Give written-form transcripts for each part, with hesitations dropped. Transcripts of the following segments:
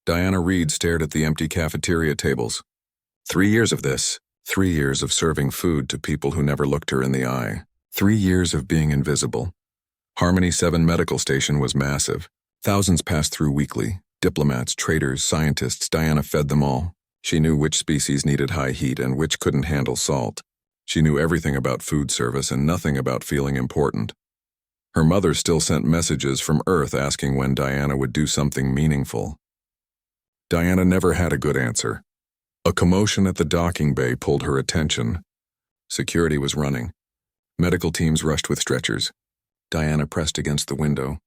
Diana Reed stared at the empty cafeteria tables. 3 years of this. 3 years of serving food to people who never looked her in the eye. 3 years of being invisible. Harmony 7 Medical Station was massive. Thousands passed through weekly. Diplomats, traders, scientists, Diana fed them all. She knew which species needed high heat and which couldn't handle salt. She knew everything about food service and nothing about feeling important. Her mother still sent messages from Earth asking when Diana would do something meaningful. Diana never had a good answer. A commotion at the docking bay pulled her attention. Security was running. Medical teams rushed with stretchers. Diana pressed against the window.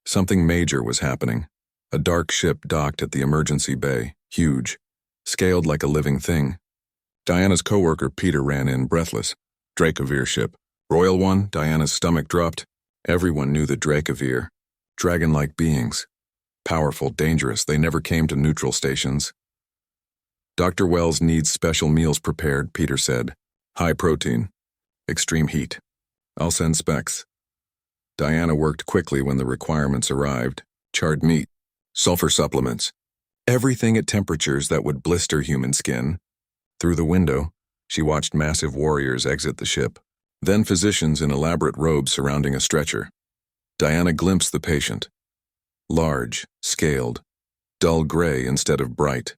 Something major was happening. A dark ship docked at the emergency bay, huge, scaled like a living thing. Diana's coworker Peter ran in, breathless. Dracovir ship. Royal one, Diana's stomach dropped. Everyone knew the Dracovir. Dragon-like beings. Powerful, dangerous, they never came to neutral stations. Dr. Wells needs special meals prepared, Peter said. High protein. Extreme heat. I'll send specs. Diana worked quickly when the requirements arrived. Charred meat. Sulfur supplements. Everything at temperatures that would blister human skin. Through the window, she watched massive warriors exit the ship. Then physicians in elaborate robes surrounding a stretcher. Diana glimpsed the patient. Large, scaled, dull gray instead of bright.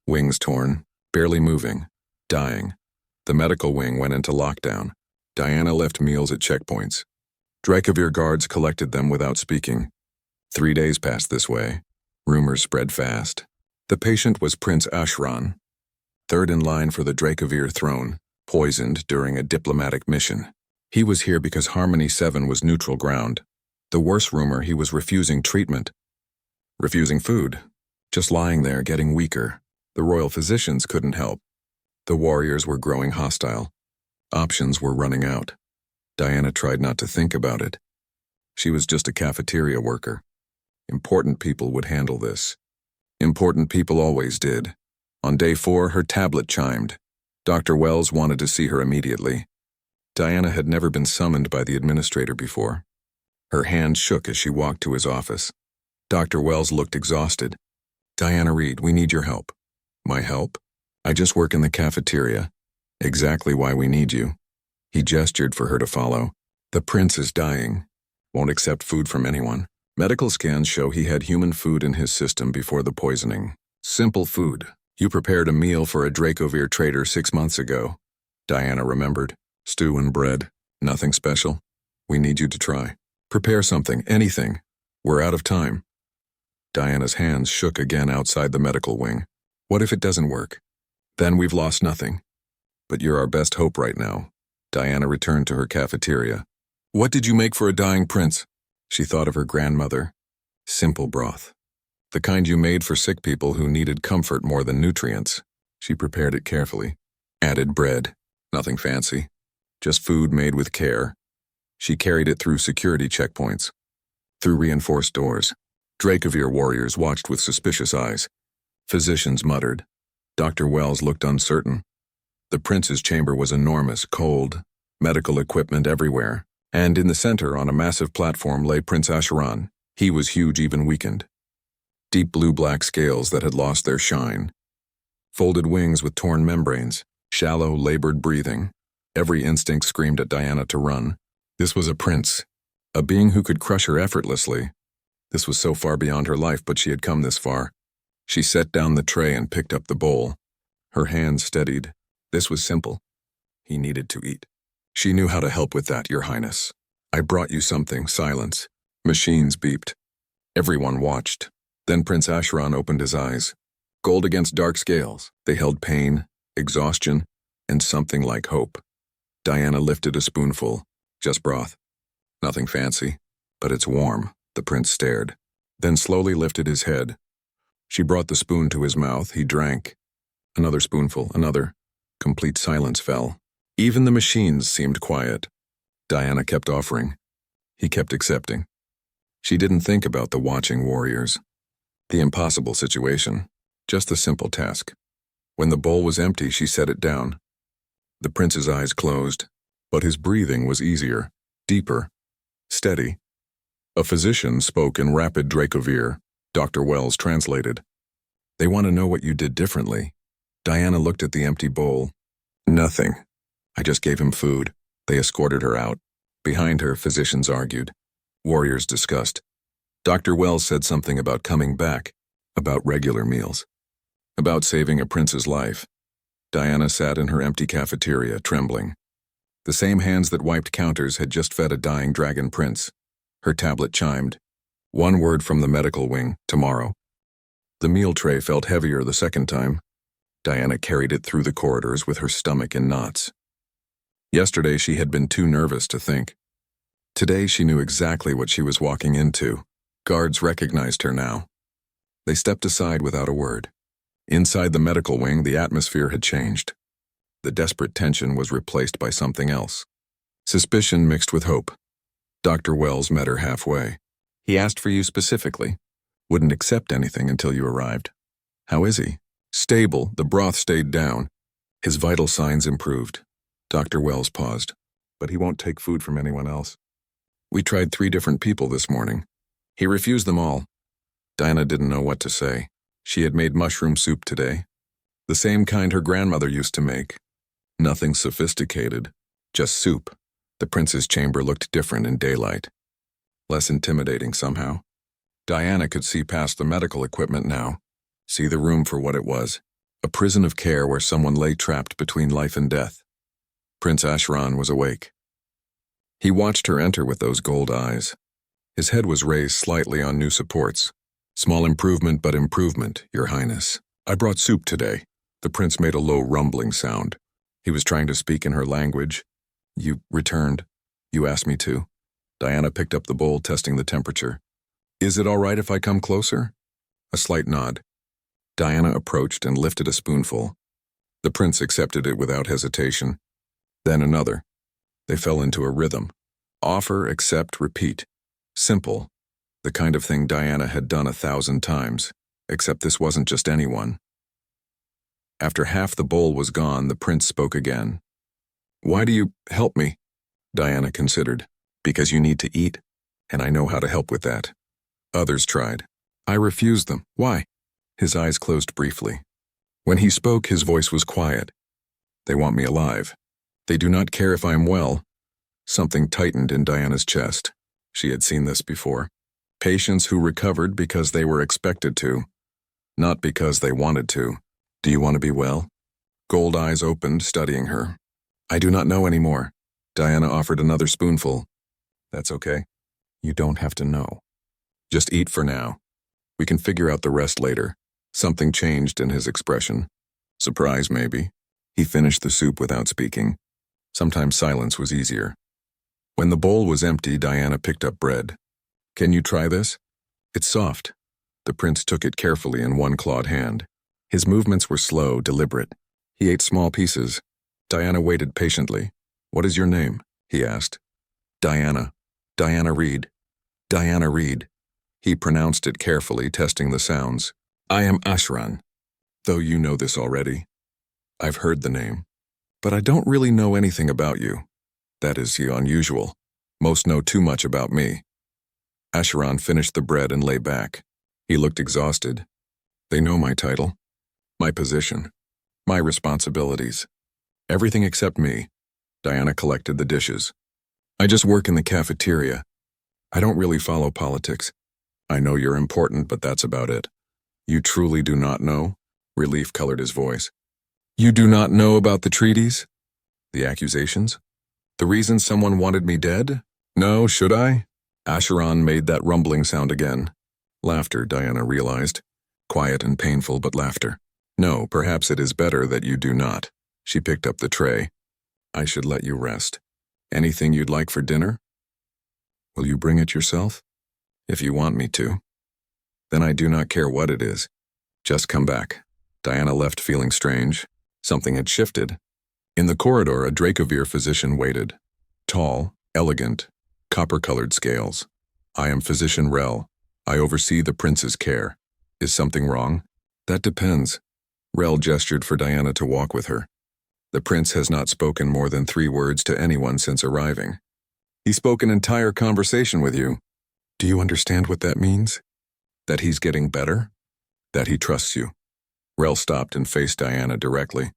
Wings torn, barely moving, dying. The medical wing went into lockdown. Diana left meals at checkpoints. Dracovir guards collected them without speaking. 3 days passed this way. Rumors spread fast. The patient was Prince Ashran, third in line for the Dracovir throne, poisoned during a diplomatic mission. He was here because Harmony 7 was neutral ground. The worst rumor, he was refusing treatment. Refusing food. Just lying there, getting weaker. The royal physicians couldn't help. The warriors were growing hostile. Options were running out. Diana tried not to think about it. She was just a cafeteria worker. Important people would handle this. Important people always did. On day 4, her tablet chimed. Dr. Wells wanted to see her immediately. Diana had never been summoned by the administrator before. Her hand shook as she walked to his office. Dr. Wells looked exhausted. Diana Reed, we need your help. My help? I just work in the cafeteria. Exactly why we need you. He gestured for her to follow. The prince is dying. Won't accept food from anyone. Medical scans show he had human food in his system before the poisoning. Simple food. You prepared a meal for a Dracovir trader 6 months ago. Diana remembered. Stew and bread. Nothing special. We need you to try. Prepare something, anything. We're out of time. Diana's hands shook again outside the medical wing. What if it doesn't work? Then we've lost nothing. But you're our best hope right now. Diana returned to her cafeteria. What did you make for a dying prince? She thought of her grandmother. Simple broth. The kind you made for sick people who needed comfort more than nutrients. She prepared it carefully. Added bread. Nothing fancy. Just food made with care. She carried it through security checkpoints. Through reinforced doors. Dracovir warriors watched with suspicious eyes. Physicians muttered. Dr. Wells looked uncertain. The prince's chamber was enormous, cold, medical equipment everywhere, and in the center on a massive platform lay Prince Asheron. He was huge, even weakened. Deep blue-black scales that had lost their shine. Folded wings with torn membranes, shallow, labored breathing. Every instinct screamed at Diana to run. This was a prince, a being who could crush her effortlessly. This was so far beyond her life, but she had come this far. She set down the tray and picked up the bowl. Her hands steadied. This was simple. He needed to eat. She knew how to help with that, Your Highness. I brought you something. Silence. Machines beeped. Everyone watched. Then Prince Asheron opened his eyes. Gold against dark scales. They held pain, exhaustion, and something like hope. Diana lifted a spoonful. Just broth. Nothing fancy, but it's warm. The prince stared, then slowly lifted his head. She brought the spoon to his mouth. He drank. Another spoonful, another. Complete silence fell. Even the machines seemed quiet. Diana kept offering. He kept accepting. She didn't think about the watching warriors. The impossible situation. Just the simple task. When the bowl was empty, she set it down. The prince's eyes closed, but his breathing was easier, deeper, steady. A physician spoke in rapid Dracovir. Dr. Wells translated. They want to know what you did differently. Diana looked at the empty bowl. Nothing. I just gave him food. They escorted her out. Behind her, physicians argued. Warriors discussed. Dr. Wells said something about coming back, about regular meals, about saving a prince's life. Diana sat in her empty cafeteria, trembling. The same hands that wiped counters had just fed a dying dragon prince. Her tablet chimed. One word from the medical wing, tomorrow. The meal tray felt heavier the second time. Diana carried it through the corridors with her stomach in knots. Yesterday she had been too nervous to think. Today she knew exactly what she was walking into. Guards recognized her now. They stepped aside without a word. Inside the medical wing, the atmosphere had changed. The desperate tension was replaced by something else. Suspicion mixed with hope. Dr. Wells met her halfway. He asked for you specifically. Wouldn't accept anything until you arrived. How is he? Stable, the broth stayed down. His vital signs improved. Dr. Wells paused. But he won't take food from anyone else. We tried 3 different people this morning. He refused them all. Diana didn't know what to say. She had made mushroom soup today. The same kind her grandmother used to make. Nothing sophisticated, just soup. The prince's chamber looked different in daylight. Less intimidating somehow. Diana could see past the medical equipment now, see the room for what it was, a prison of care where someone lay trapped between life and death. Prince Ashran was awake. He watched her enter with those gold eyes. His head was raised slightly on new supports. Small improvement, but improvement, Your Highness. I brought soup today. The prince made a low rumbling sound. He was trying to speak in her language. You returned. You asked me to. Diana picked up the bowl, testing the temperature. Is it all right if I come closer? A slight nod. Diana approached and lifted a spoonful. The prince accepted it without hesitation. Then another. They fell into a rhythm. Offer, accept, repeat. Simple. The kind of thing Diana had done 1,000 times, except this wasn't just anyone. After half the bowl was gone, the prince spoke again. Why do you help me? Diana considered. Because you need to eat, and I know how to help with that. Others tried. I refused them. Why? His eyes closed briefly. When he spoke, his voice was quiet. They want me alive. They do not care if I am well. Something tightened in Diana's chest. She had seen this before. Patients who recovered because they were expected to, not because they wanted to. Do you want to be well? Gold eyes opened, studying her. I do not know anymore. Diana offered another spoonful. That's okay. You don't have to know. Just eat for now. We can figure out the rest later. Something changed in his expression. Surprise, maybe. He finished the soup without speaking. Sometimes silence was easier. When the bowl was empty, Diana picked up bread. Can you try this? It's soft. The prince took it carefully in one clawed hand. His movements were slow, deliberate. He ate small pieces. Diana waited patiently. What is your name? He asked. Diana. Diana Reed. Diana Reed. He pronounced it carefully, testing the sounds. I am Ashran. Though you know this already. I've heard the name. But I don't really know anything about you. That is unusual. Most know too much about me. Ashran finished the bread and lay back. He looked exhausted. They know my title, my position, my responsibilities. Everything except me. Diana collected the dishes. I just work in the cafeteria. I don't really follow politics. I know you're important, but that's about it. You truly do not know? Relief colored his voice. You do not know about the treaties? The accusations? The reason someone wanted me dead? No, should I? Asheron made that rumbling sound again. Laughter, Diana realized. Quiet and painful, but laughter. No, perhaps it is better that you do not. She picked up the tray. I should let you rest. Anything you'd like for dinner? Will you bring it yourself? If you want me to. Then I do not care what it is. Just come back. Diana left feeling strange. Something had shifted. In the corridor, a Dracovir physician waited. Tall, elegant, copper-colored scales. I am Physician Rel. I oversee the prince's care. Is something wrong? That depends. Rel gestured for Diana to walk with her. The prince has not spoken more than 3 words to anyone since arriving. He spoke an entire conversation with you. Do you understand what that means? That he's getting better? That he trusts you? Rel stopped and faced Diana directly.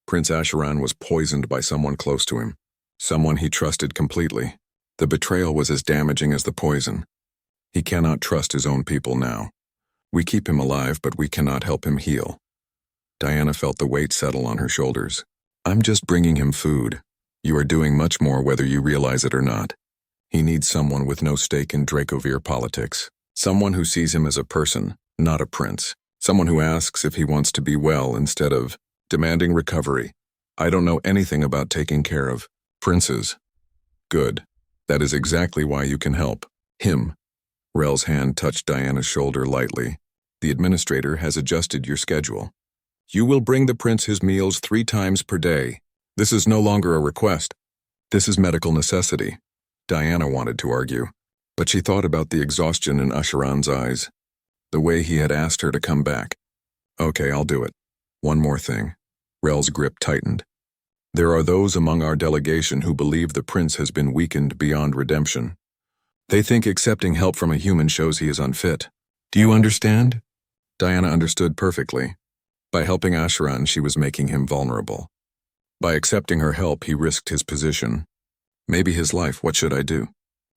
Prince Asheron was poisoned by someone close to him, someone he trusted completely. The betrayal was as damaging as the poison. He cannot trust his own people now. We keep him alive, but we cannot help him heal. Diana felt the weight settle on her shoulders. I'm just bringing him food. You are doing much more whether you realize it or not. He needs someone with no stake in Dracovir politics. Someone who sees him as a person, not a prince. Someone who asks if he wants to be well instead of demanding recovery. I don't know anything about taking care of princes. Good. That is exactly why you can help him. Rel's hand touched Diana's shoulder lightly. The administrator has adjusted your schedule. You will bring the prince his meals 3 times per day. This is no longer a request. This is medical necessity. Diana wanted to argue, but she thought about the exhaustion in Asheron's eyes, the way he had asked her to come back. Okay, I'll do it. One more thing. Rel's grip tightened. There are those among our delegation who believe the prince has been weakened beyond redemption. They think accepting help from a human shows he is unfit. Do you understand? Diana understood perfectly. By helping Asheron, she was making him vulnerable. By accepting her help, he risked his position. Maybe his life. What should I do?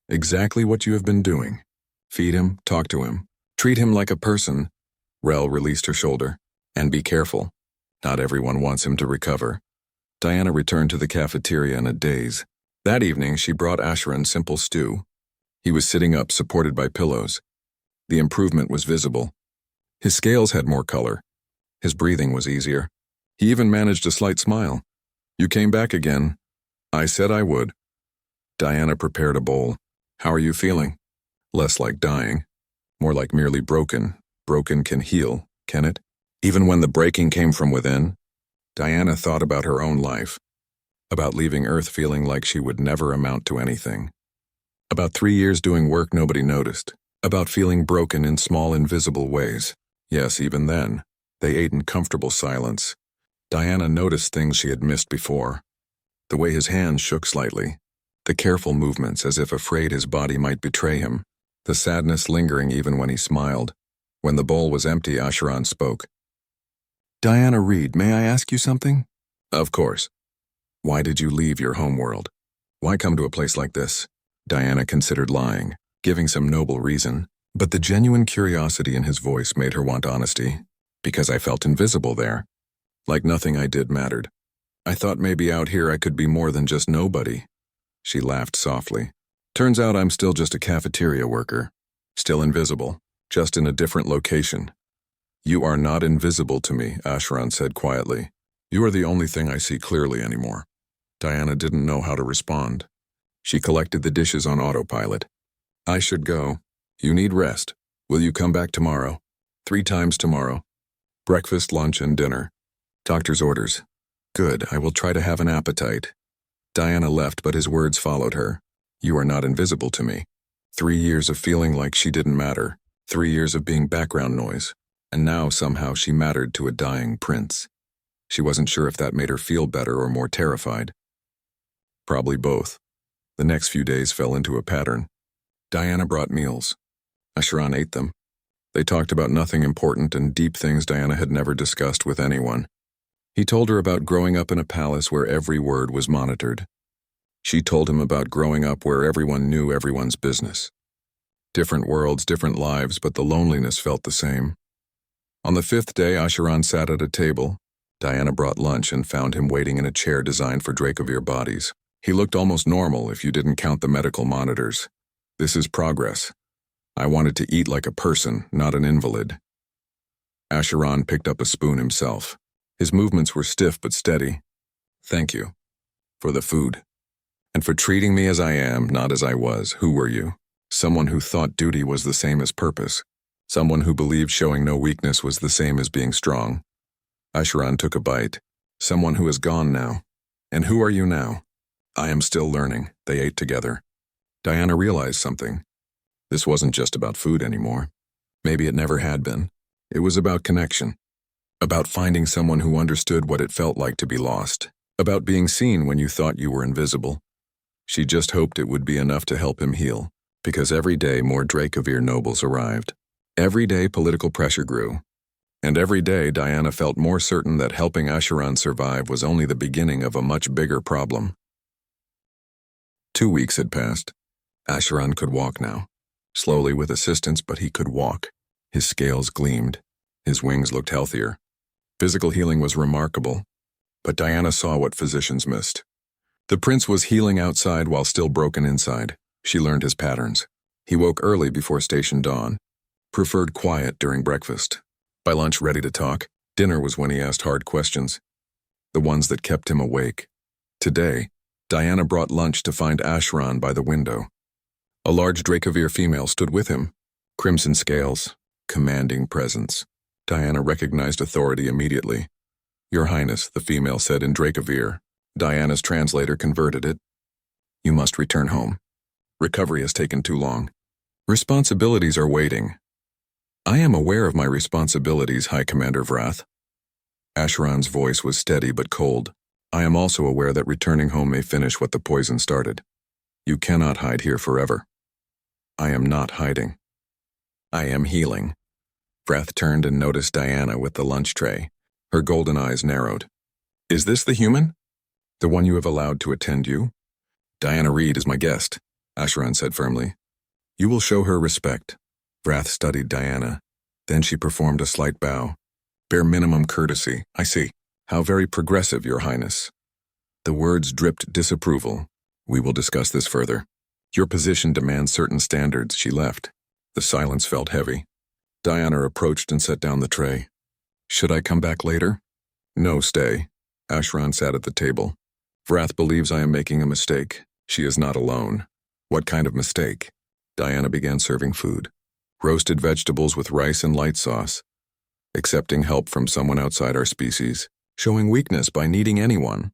Exactly what you have been doing. Feed him, talk to him, treat him like a person. Rel released her shoulder. And be careful. Not everyone wants him to recover. Diana returned to the cafeteria in a daze. That evening, she brought Asheron simple stew. He was sitting up, supported by pillows. The improvement was visible. His scales had more color. His breathing was easier. He even managed a slight smile. You came back again. I said I would. Diana prepared a bowl. How are you feeling? Less like dying. More like merely broken. Broken can heal, can it? Even when the breaking came from within? Diana thought about her own life. About leaving Earth feeling like she would never amount to anything. About 3 years doing work nobody noticed. About feeling broken in small invisible ways. Yes, even then. They ate in comfortable silence. Diana noticed things she had missed before. The way his hands shook slightly. The careful movements as if afraid his body might betray him. The sadness lingering even when he smiled. When the bowl was empty, Asheron spoke. Diana Reed, may I ask you something? Of course. Why did you leave your homeworld? Why come to a place like this? Diana considered lying, giving some noble reason, but the genuine curiosity in his voice made her want honesty. Because I felt invisible there. Like nothing I did mattered. I thought maybe out here I could be more than just nobody. She laughed softly. Turns out I'm still just a cafeteria worker. Still invisible, just in a different location. You are not invisible to me, Asheron said quietly. You are the only thing I see clearly anymore. Diana didn't know how to respond. She collected the dishes on autopilot. I should go. You need rest. Will you come back tomorrow? 3 times tomorrow. Breakfast, lunch, and dinner. Doctor's orders. Good, I will try to have an appetite. Diana left, but his words followed her. You are not invisible to me. 3 years of feeling like she didn't matter. 3 years of being background noise. And now somehow she mattered to a dying prince. She wasn't sure if that made her feel better or more terrified. Probably both. The next few days fell into a pattern. Diana brought meals. Asheron ate them. They talked about nothing important and deep things Diana had never discussed with anyone. He told her about growing up in a palace where every word was monitored. She told him about growing up where everyone knew everyone's business. Different worlds, different lives, but the loneliness felt the same. On the 5th day, Asheron sat at a table. Diana brought lunch and found him waiting in a chair designed for Dracovir bodies. He looked almost normal if you didn't count the medical monitors. This is progress. I wanted to eat like a person, not an invalid. Asheron picked up a spoon himself. His movements were stiff but steady. Thank you. For the food. And for treating me as I am, not as I was. Who were you? Someone who thought duty was the same as purpose. Someone who believed showing no weakness was the same as being strong. Asheron took a bite. Someone who is gone now. And who are you now? I am still learning. They ate together. Diana realized something. This wasn't just about food anymore. Maybe it never had been. It was about connection. About finding someone who understood what it felt like to be lost. About being seen when you thought you were invisible. She just hoped it would be enough to help him heal, because every day more Dracovir nobles arrived. Every day political pressure grew, and every day Diana felt more certain that helping Asheron survive was only the beginning of a much bigger problem. 2 weeks had passed. Asheron could walk now. Slowly with assistance, but he could walk. His scales gleamed. His wings looked healthier. Physical healing was remarkable, but Diana saw what physicians missed. The prince was healing outside while still broken inside. She learned his patterns. He woke early before station dawn, preferred quiet during breakfast. By lunch, ready to talk. Dinner was when he asked hard questions, the ones that kept him awake. Today, Diana brought lunch to find Asheron by the window. A large Dracovere female stood with him, crimson scales, commanding presence. Diana recognized authority immediately. "Your Highness," the female said in Dracovere. Diana's translator converted it. "You must return home. Recovery has taken too long. Responsibilities are waiting." "I am aware of my responsibilities, High Commander Vrath." Asheron's voice was steady but cold. "I am also aware that returning home may finish what the poison started. You cannot hide here forever." "I am not hiding. I am healing." Vrath turned and noticed Diana with the lunch tray. Her golden eyes narrowed. "Is this the human? The one you have allowed to attend you?" "Diana Reed is my guest," Asheron said firmly. "You will show her respect." Vrath studied Diana. Then she performed a slight bow. "Bare minimum courtesy, I see. How very progressive, Your Highness." The words dripped disapproval. "We will discuss this further. Your position demands certain standards." She left. The silence felt heavy. Diana approached and set down the tray. "Should I come back later?" "No, stay." Asheron sat at the table. "Vrath believes I am making a mistake. She is not alone." "What kind of mistake?" Diana began serving food. Roasted vegetables with rice and light sauce. Accepting help from someone outside our species. Showing weakness by needing anyone.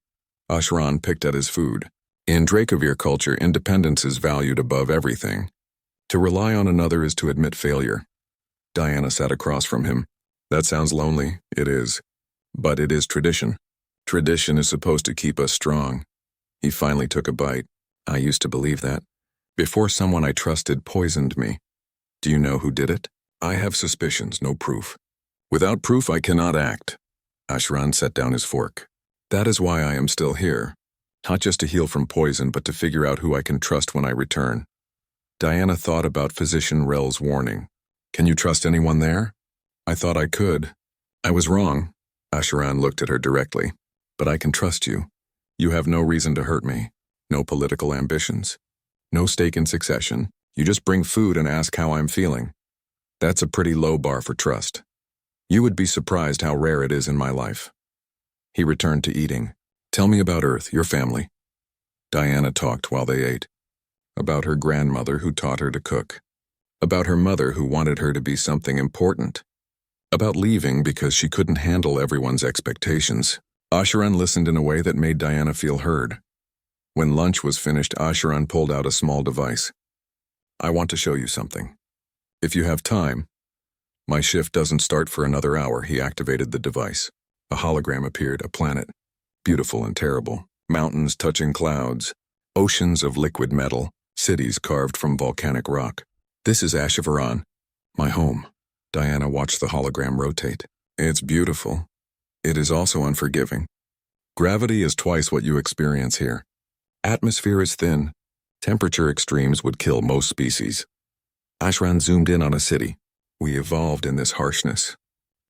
Asheron picked at his food. In Dracovere culture, independence is valued above everything. To rely on another is to admit failure. Diana sat across from him. "That sounds lonely." "It is. But it is tradition. Tradition is supposed to keep us strong." He finally took a bite. "I used to believe that. Before someone I trusted poisoned me." "Do you know who did it?" "I have suspicions, no proof. Without proof I cannot act." Asheron set down his fork. "That is why I am still here. Not just to heal from poison, but to figure out who I can trust when I return." Diana thought about Physician Rel's warning. "Can you trust anyone there?" "I thought I could. I was wrong." Asheron looked at her directly. "But I can trust you. You have no reason to hurt me. No political ambitions. No stake in succession. You just bring food and ask how I'm feeling. That's a pretty low bar for trust. You would be surprised how rare it is in my life." He returned to eating. "Tell me about Earth, your family." Diana talked while they ate. About her grandmother who taught her to cook. About her mother who wanted her to be something important. About leaving because she couldn't handle everyone's expectations. Asheron listened in a way that made Diana feel heard. When lunch was finished, Asheron pulled out a small device. "I want to show you something. If you have time." "My shift doesn't start for another hour." He activated the device. A hologram appeared, a planet. Beautiful and terrible. Mountains touching clouds. Oceans of liquid metal. Cities carved from volcanic rock. "This is Asheron, my home." Diana watched the hologram rotate. "It's beautiful. It is also unforgiving. Gravity is twice what you experience here. Atmosphere is thin. Temperature extremes would kill most species." Asheron zoomed in on a city. "We evolved in this harshness.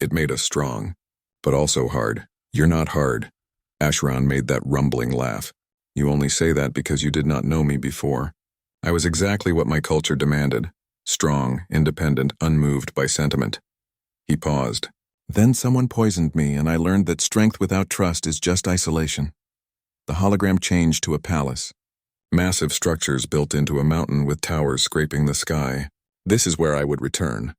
It made us strong, but also hard." "You're not hard." Asheron made that rumbling laugh. "You only say that because you did not know me before. I was exactly what my culture demanded. Strong, independent, unmoved by sentiment." He paused. "Then someone poisoned me, and I learned that strength without trust is just isolation." The hologram changed to a palace. Massive structures built into a mountain with towers scraping the sky. "This is where I would return.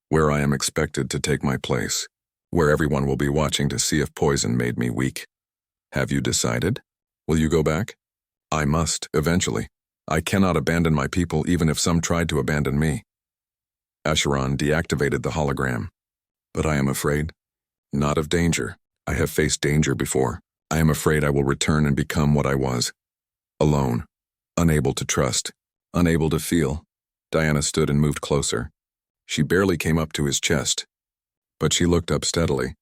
Where I am expected to take my place. Where everyone will be watching to see if poison made me weak." "Have you decided? Will you go back?" "I must, eventually. I cannot abandon my people even if some tried to abandon me." Asheron deactivated the hologram. "But I am afraid." "Not of danger. I have faced danger before. I am afraid I will return and become what I was. Alone. Unable to trust. Unable to feel." Diana stood and moved closer. She barely came up to his chest, but she looked up steadily.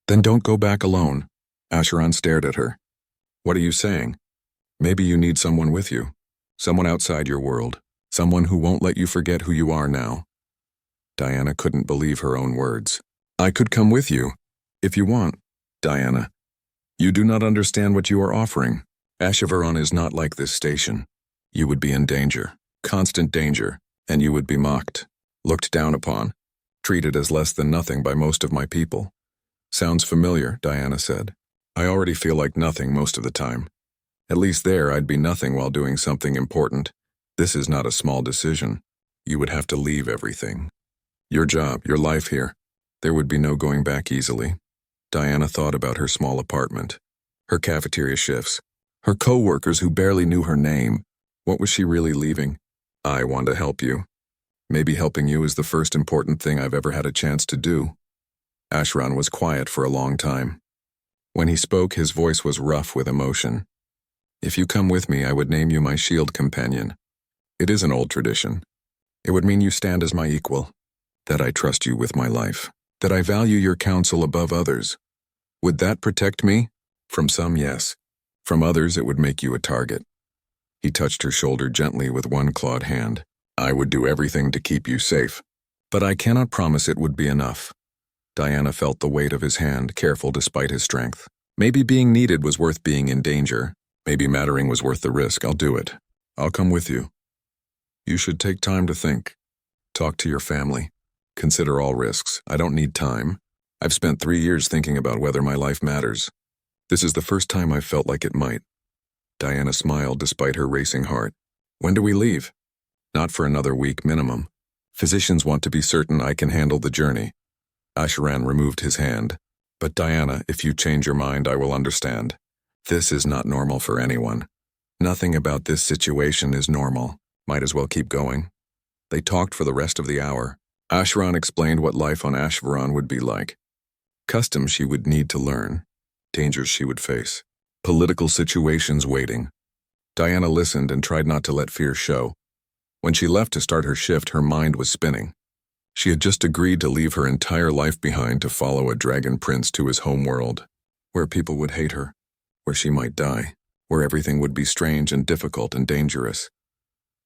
Then don't go back alone. Acheron stared at her. What are you saying? Maybe you need someone with you. Someone outside your world. Someone who won't let you forget who you are now. Diana couldn't believe her own words. I could come with you, if you want, Diana. You do not understand what you are offering. HFY is not like this station. You would be in danger, constant danger, and you would be mocked, looked down upon, treated as less than nothing by most of my people. Sounds familiar, Diana said. I already feel like nothing most of the time. At least there I'd be nothing while doing something important. This is not a small decision. You would have to leave everything. Your job, your life here. There would be no going back easily. Diana thought about her small apartment, her cafeteria shifts, her co-workers who barely knew her name. What was she really leaving? I want to help you. Maybe helping you is the first important thing I've ever had a chance to do. Acheron was quiet for a long time. When he spoke, his voice was rough with emotion. If you come with me, I would name you my shield companion. It is an old tradition. It would mean you stand as my equal, that I trust you with my life, that I value your counsel above others. Would that protect me? From some, yes. From others, it would make you a target. He touched her shoulder gently with one clawed hand. I would do everything to keep you safe, but I cannot promise it would be enough. Diana felt the weight of his hand, careful despite his strength. Maybe being needed was worth being in danger. Maybe mattering was worth the risk. I'll do it. I'll come with you. You should take time to think. Talk to your family. Consider all risks. I don't need time. I've spent 3 years thinking about whether my life matters. This is the first time I've felt like it might. Diana smiled despite her racing heart. When do we leave? Not for another week minimum. Physicians want to be certain I can handle the journey. Acheron removed his hand. But Diana, if you change your mind, I will understand. This is not normal for anyone. Nothing about this situation is normal. Might as well keep going. They talked for the rest of the hour. Acheron explained what life on HFY would be like. Customs she would need to learn. Dangers she would face. Political situations waiting. Diana listened and tried not to let fear show. When she left to start her shift, her mind was spinning. She had just agreed to leave her entire life behind to follow a dragon prince to his home world, where people would hate her, where she might die, where everything would be strange and difficult and dangerous.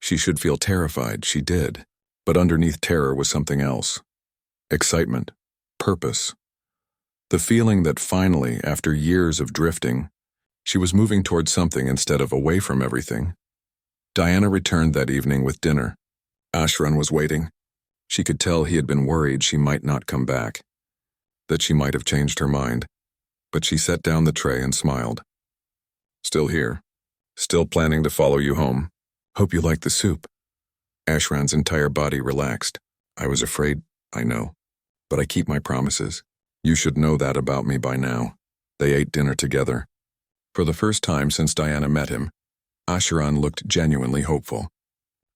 She should feel terrified, she did, but underneath terror was something else. Excitement, purpose. The feeling that finally, after years of drifting, she was moving towards something instead of away from everything. Diana returned that evening with dinner. Acheron was waiting. She could tell he had been worried she might not come back, that she might have changed her mind, but she set down the tray and smiled. Still here. Still planning to follow you home. Hope you like the soup. Acheron's entire body relaxed. I was afraid, I know, but I keep my promises. You should know that about me by now. They ate dinner together. For the first time since Diana met him, Acheron looked genuinely hopeful.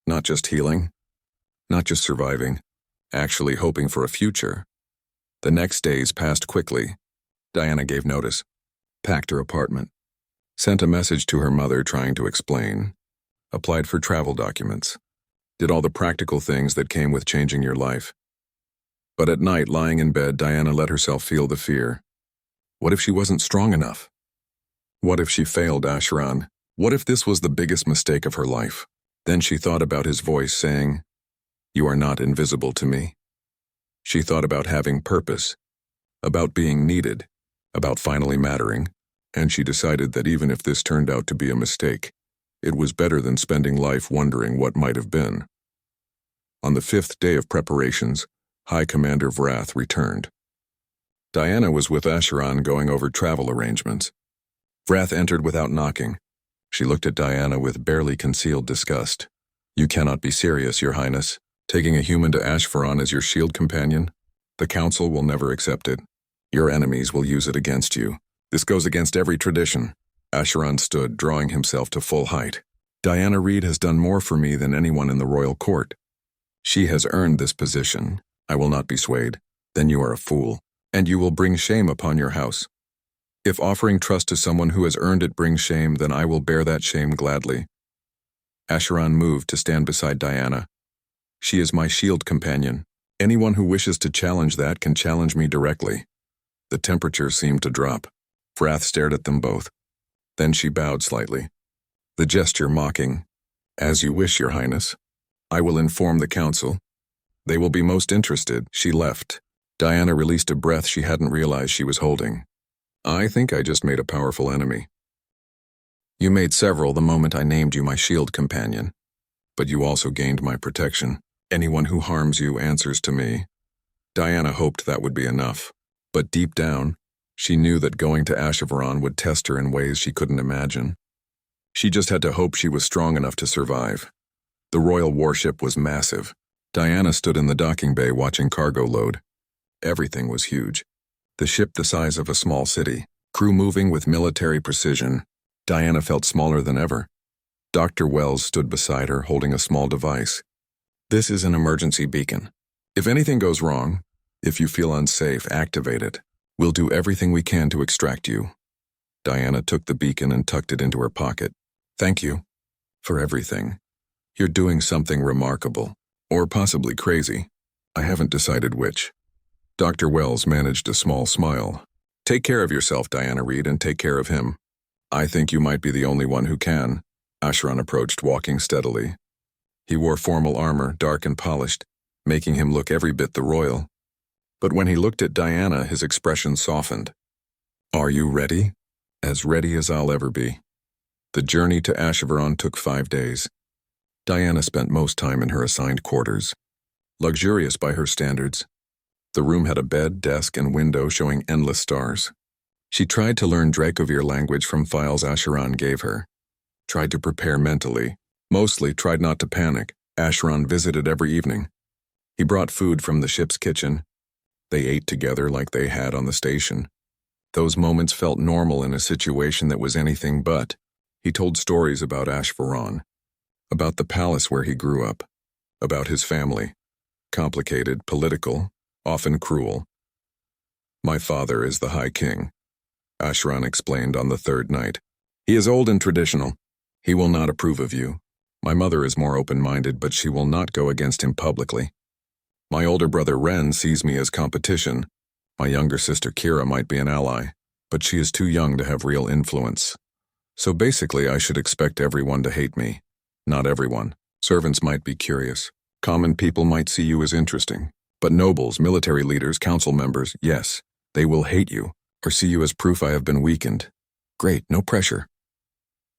Not just healing, not just surviving, actually hoping for a future. The next days passed quickly. Diana gave notice, packed her apartment, sent a message to her mother trying to explain, applied for travel documents, did all the practical things that came with changing your life. But at night, lying in bed, Diana let herself feel the fear. What if she wasn't strong enough? What if she failed Acheron? What if this was the biggest mistake of her life? Then she thought about his voice saying, "You are not invisible to me." She thought about having purpose, about being needed, about finally mattering, and she decided that even if this turned out to be a mistake, it was better than spending life wondering what might have been. On the 5th day of preparations, High Commander Vrath returned. Diana was with Acheron going over travel arrangements. Vrath entered without knocking. She looked at Diana with barely concealed disgust. You cannot be serious, Your Highness. Taking a human to HFY as your shield companion? The Council will never accept it. Your enemies will use it against you. This goes against every tradition. Acheron stood, drawing himself to full height. Diana Reed has done more for me than anyone in the royal court. She has earned this position. I will not be swayed. Then you are a fool, and you will bring shame upon your house. If offering trust to someone who has earned it brings shame, then I will bear that shame gladly. Acheron moved to stand beside Diana. She is my shield companion. Anyone who wishes to challenge that can challenge me directly. The temperature seemed to drop. Vrath stared at them both. Then she bowed slightly, the gesture mocking. As you wish, Your Highness. I will inform the council. They will be most interested. She left. Diana released a breath she hadn't realized she was holding. I think I just made a powerful enemy. You made several the moment I named you my shield companion. But you also gained my protection. Anyone who harms you answers to me. Diana hoped that would be enough. But deep down, she knew that going to HFY would test her in ways she couldn't imagine. She just had to hope she was strong enough to survive. The royal warship was massive. Diana stood in the docking bay watching cargo load. Everything was huge. The ship the size of a small city, crew moving with military precision. Diana felt smaller than ever. Dr. Wells stood beside her holding a small device. This is an emergency beacon. If anything goes wrong, if you feel unsafe, activate it. We'll do everything we can to extract you. Diana took the beacon and tucked it into her pocket. Thank you for everything. You're doing something remarkable, or possibly crazy. I haven't decided which. Dr. Wells managed a small smile. Take care of yourself, Diana Reed, and take care of him. I think you might be the only one who can. Ashran approached, walking steadily. He wore formal armor, dark and polished, making him look every bit the royal. But when he looked at Diana, his expression softened. Are you ready? As ready as I'll ever be. The journey to HFY took 5 days. Diana spent most time in her assigned quarters. Luxurious by her standards. The room had a bed, desk, and window showing endless stars. She tried to learn Dracovir language from files Asheron gave her. Tried to prepare mentally. Mostly tried not to panic. Asheron visited every evening. He brought food from the ship's kitchen. They ate together like they had on the station. Those moments felt normal in a situation that was anything but. He told stories about HFY, about the palace where he grew up, about his family. Complicated, political, often cruel. My father is the High King, Ashran explained on the 3rd night. He is old and traditional. He will not approve of you. My mother is more open-minded, but she will not go against him publicly. My older brother Ren sees me as competition. My younger sister Kira might be an ally, but she is too young to have real influence. So basically I should expect everyone to hate me. Not everyone. Servants might be curious. Common people might see you as interesting. But nobles, military leaders, council members, yes, they will hate you, or see you as proof I have been weakened. Great, no pressure.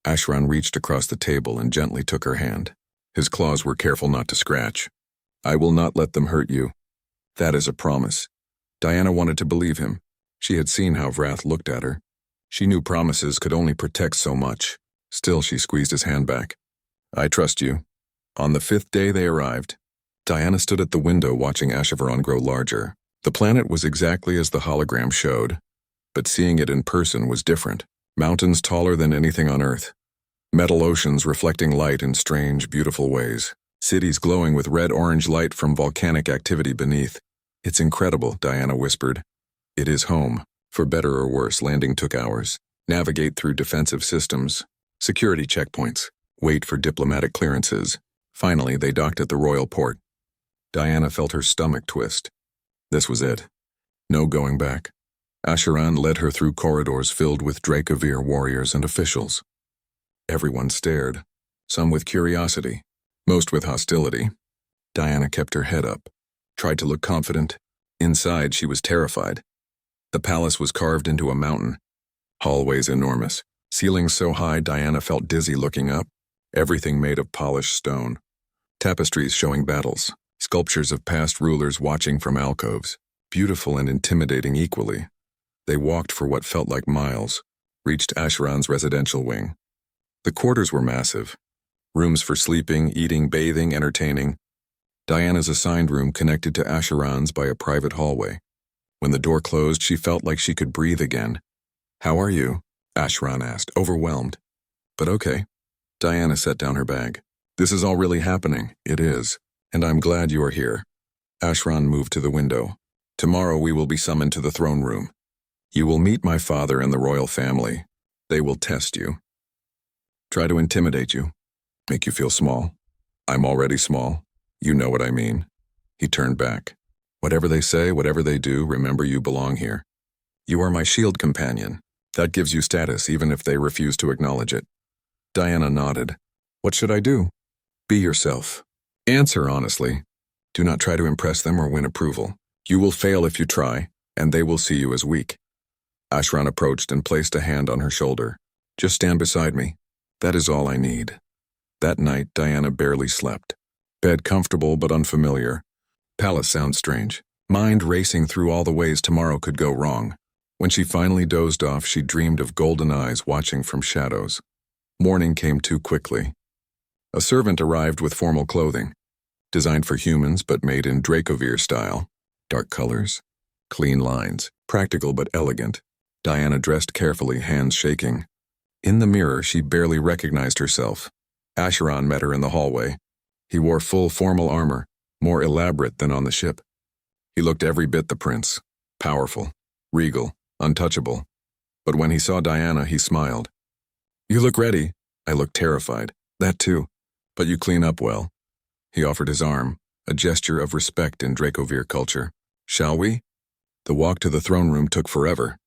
Ashran reached across the table and gently took her hand. His claws were careful not to scratch. I will not let them hurt you. That is a promise. Diana wanted to believe him. She had seen how Vrath looked at her. She knew promises could only protect so much. Still, she squeezed his hand back. I trust you. On the 5th day they arrived. Diana stood at the window watching HFY grow larger. The planet was exactly as the hologram showed, but seeing it in person was different. Mountains taller than anything on Earth. Metal oceans reflecting light in strange, beautiful ways. Cities glowing with red-orange light from volcanic activity beneath. It's incredible, Diana whispered. It is home. For better or worse, landing took hours. Navigate through defensive systems. Security checkpoints. Wait for diplomatic clearances. Finally, they docked at the royal port. Diana felt her stomach twist. This was it. No going back. Asheran led her through corridors filled with Dracovir warriors and officials. Everyone stared, some with curiosity, most with hostility. Diana kept her head up, tried to look confident. Inside, she was terrified. The palace was carved into a mountain. Hallways enormous. Ceilings so high Diana felt dizzy looking up. Everything made of polished stone. Tapestries showing battles. Sculptures of past rulers watching from alcoves. Beautiful and intimidating equally. They walked for what felt like miles, reached Asheron's residential wing. The quarters were massive. Rooms for sleeping, eating, bathing, entertaining. Diana's assigned room connected to Asheron's by a private hallway. When the door closed, she felt like she could breathe again. How are you? Asheron asked, overwhelmed. But okay. Diana set down her bag. This is all really happening. It is. And I'm glad you are here. Asheron moved to the window. Tomorrow we will be summoned to the throne room. You will meet my father and the royal family. They will test you. Try to intimidate you. Make you feel small. I'm already small. You know what I mean. He turned back. Whatever they say, whatever they do, remember you belong here. You are my shield companion. That gives you status even if they refuse to acknowledge it. Diana nodded. What should I do? Be yourself. Answer honestly. Do not try to impress them or win approval. You will fail if you try, and they will see you as weak. Ashran approached and placed a hand on her shoulder. Just stand beside me. That is all I need. That night, Diana barely slept. Bed comfortable but unfamiliar. Palace sounds strange. Mind racing through all the ways tomorrow could go wrong. When she finally dozed off, she dreamed of golden eyes watching from shadows. Morning came too quickly. A servant arrived with formal clothing, designed for humans but made in Dracovere style. Dark colors, clean lines, practical but elegant. Diana dressed carefully, hands shaking. In the mirror, she barely recognized herself. Asheron met her in the hallway. He wore full formal armor, more elaborate than on the ship. He looked every bit the prince, powerful, regal, untouchable. But when he saw Diana, he smiled. You look ready. I looked terrified. That too. But you clean up well. He offered his arm, a gesture of respect in Dracovere culture. Shall we? The walk to the throne room took forever.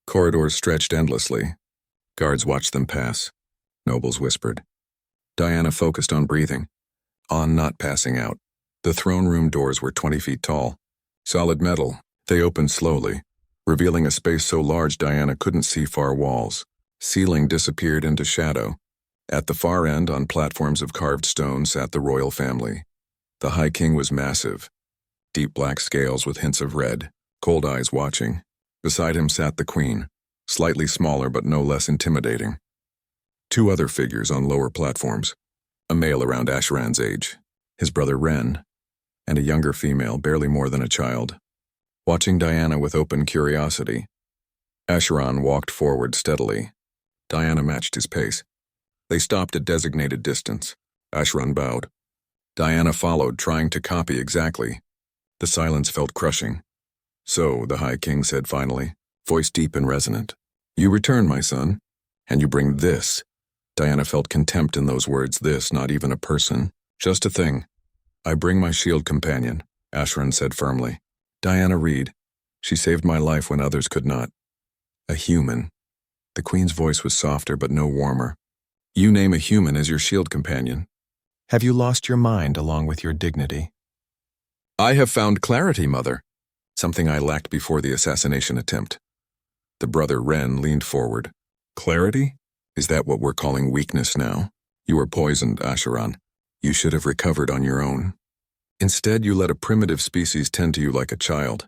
Corridors stretched endlessly. Guards watched them pass. Nobles whispered. Diana focused on breathing, on not passing out. The throne room doors were 20 feet tall. Solid metal, they opened slowly, revealing a space so large Diana couldn't see far walls. Ceiling disappeared into shadow. At the far end, on platforms of carved stone, sat the royal family. The High King was massive, deep black scales with hints of red, cold eyes watching. Beside him sat the Queen, slightly smaller but no less intimidating. Two other figures on lower platforms, a male around Asheran's age, his brother Ren, and a younger female, barely more than a child. Watching Diana with open curiosity, Asheron walked forward steadily. Diana matched his pace. They stopped at designated distance. Asheron bowed. Diana followed, trying to copy exactly. The silence felt crushing. So, the High King said finally, voice deep and resonant. You return, my son, and you bring this. Diana felt contempt in those words. This, not even a person, just a thing. I bring my shield companion, Asheron said firmly. Diana Reed. She saved my life when others could not. A human. The Queen's voice was softer but no warmer. You name a human as your shield companion. Have you lost your mind along with your dignity? I have found clarity, Mother. Something I lacked before the assassination attempt. The brother Ren leaned forward. Clarity? Is that what we're calling weakness now? You were poisoned, Asheron. You should have recovered on your own. Instead, you let a primitive species tend to you like a child.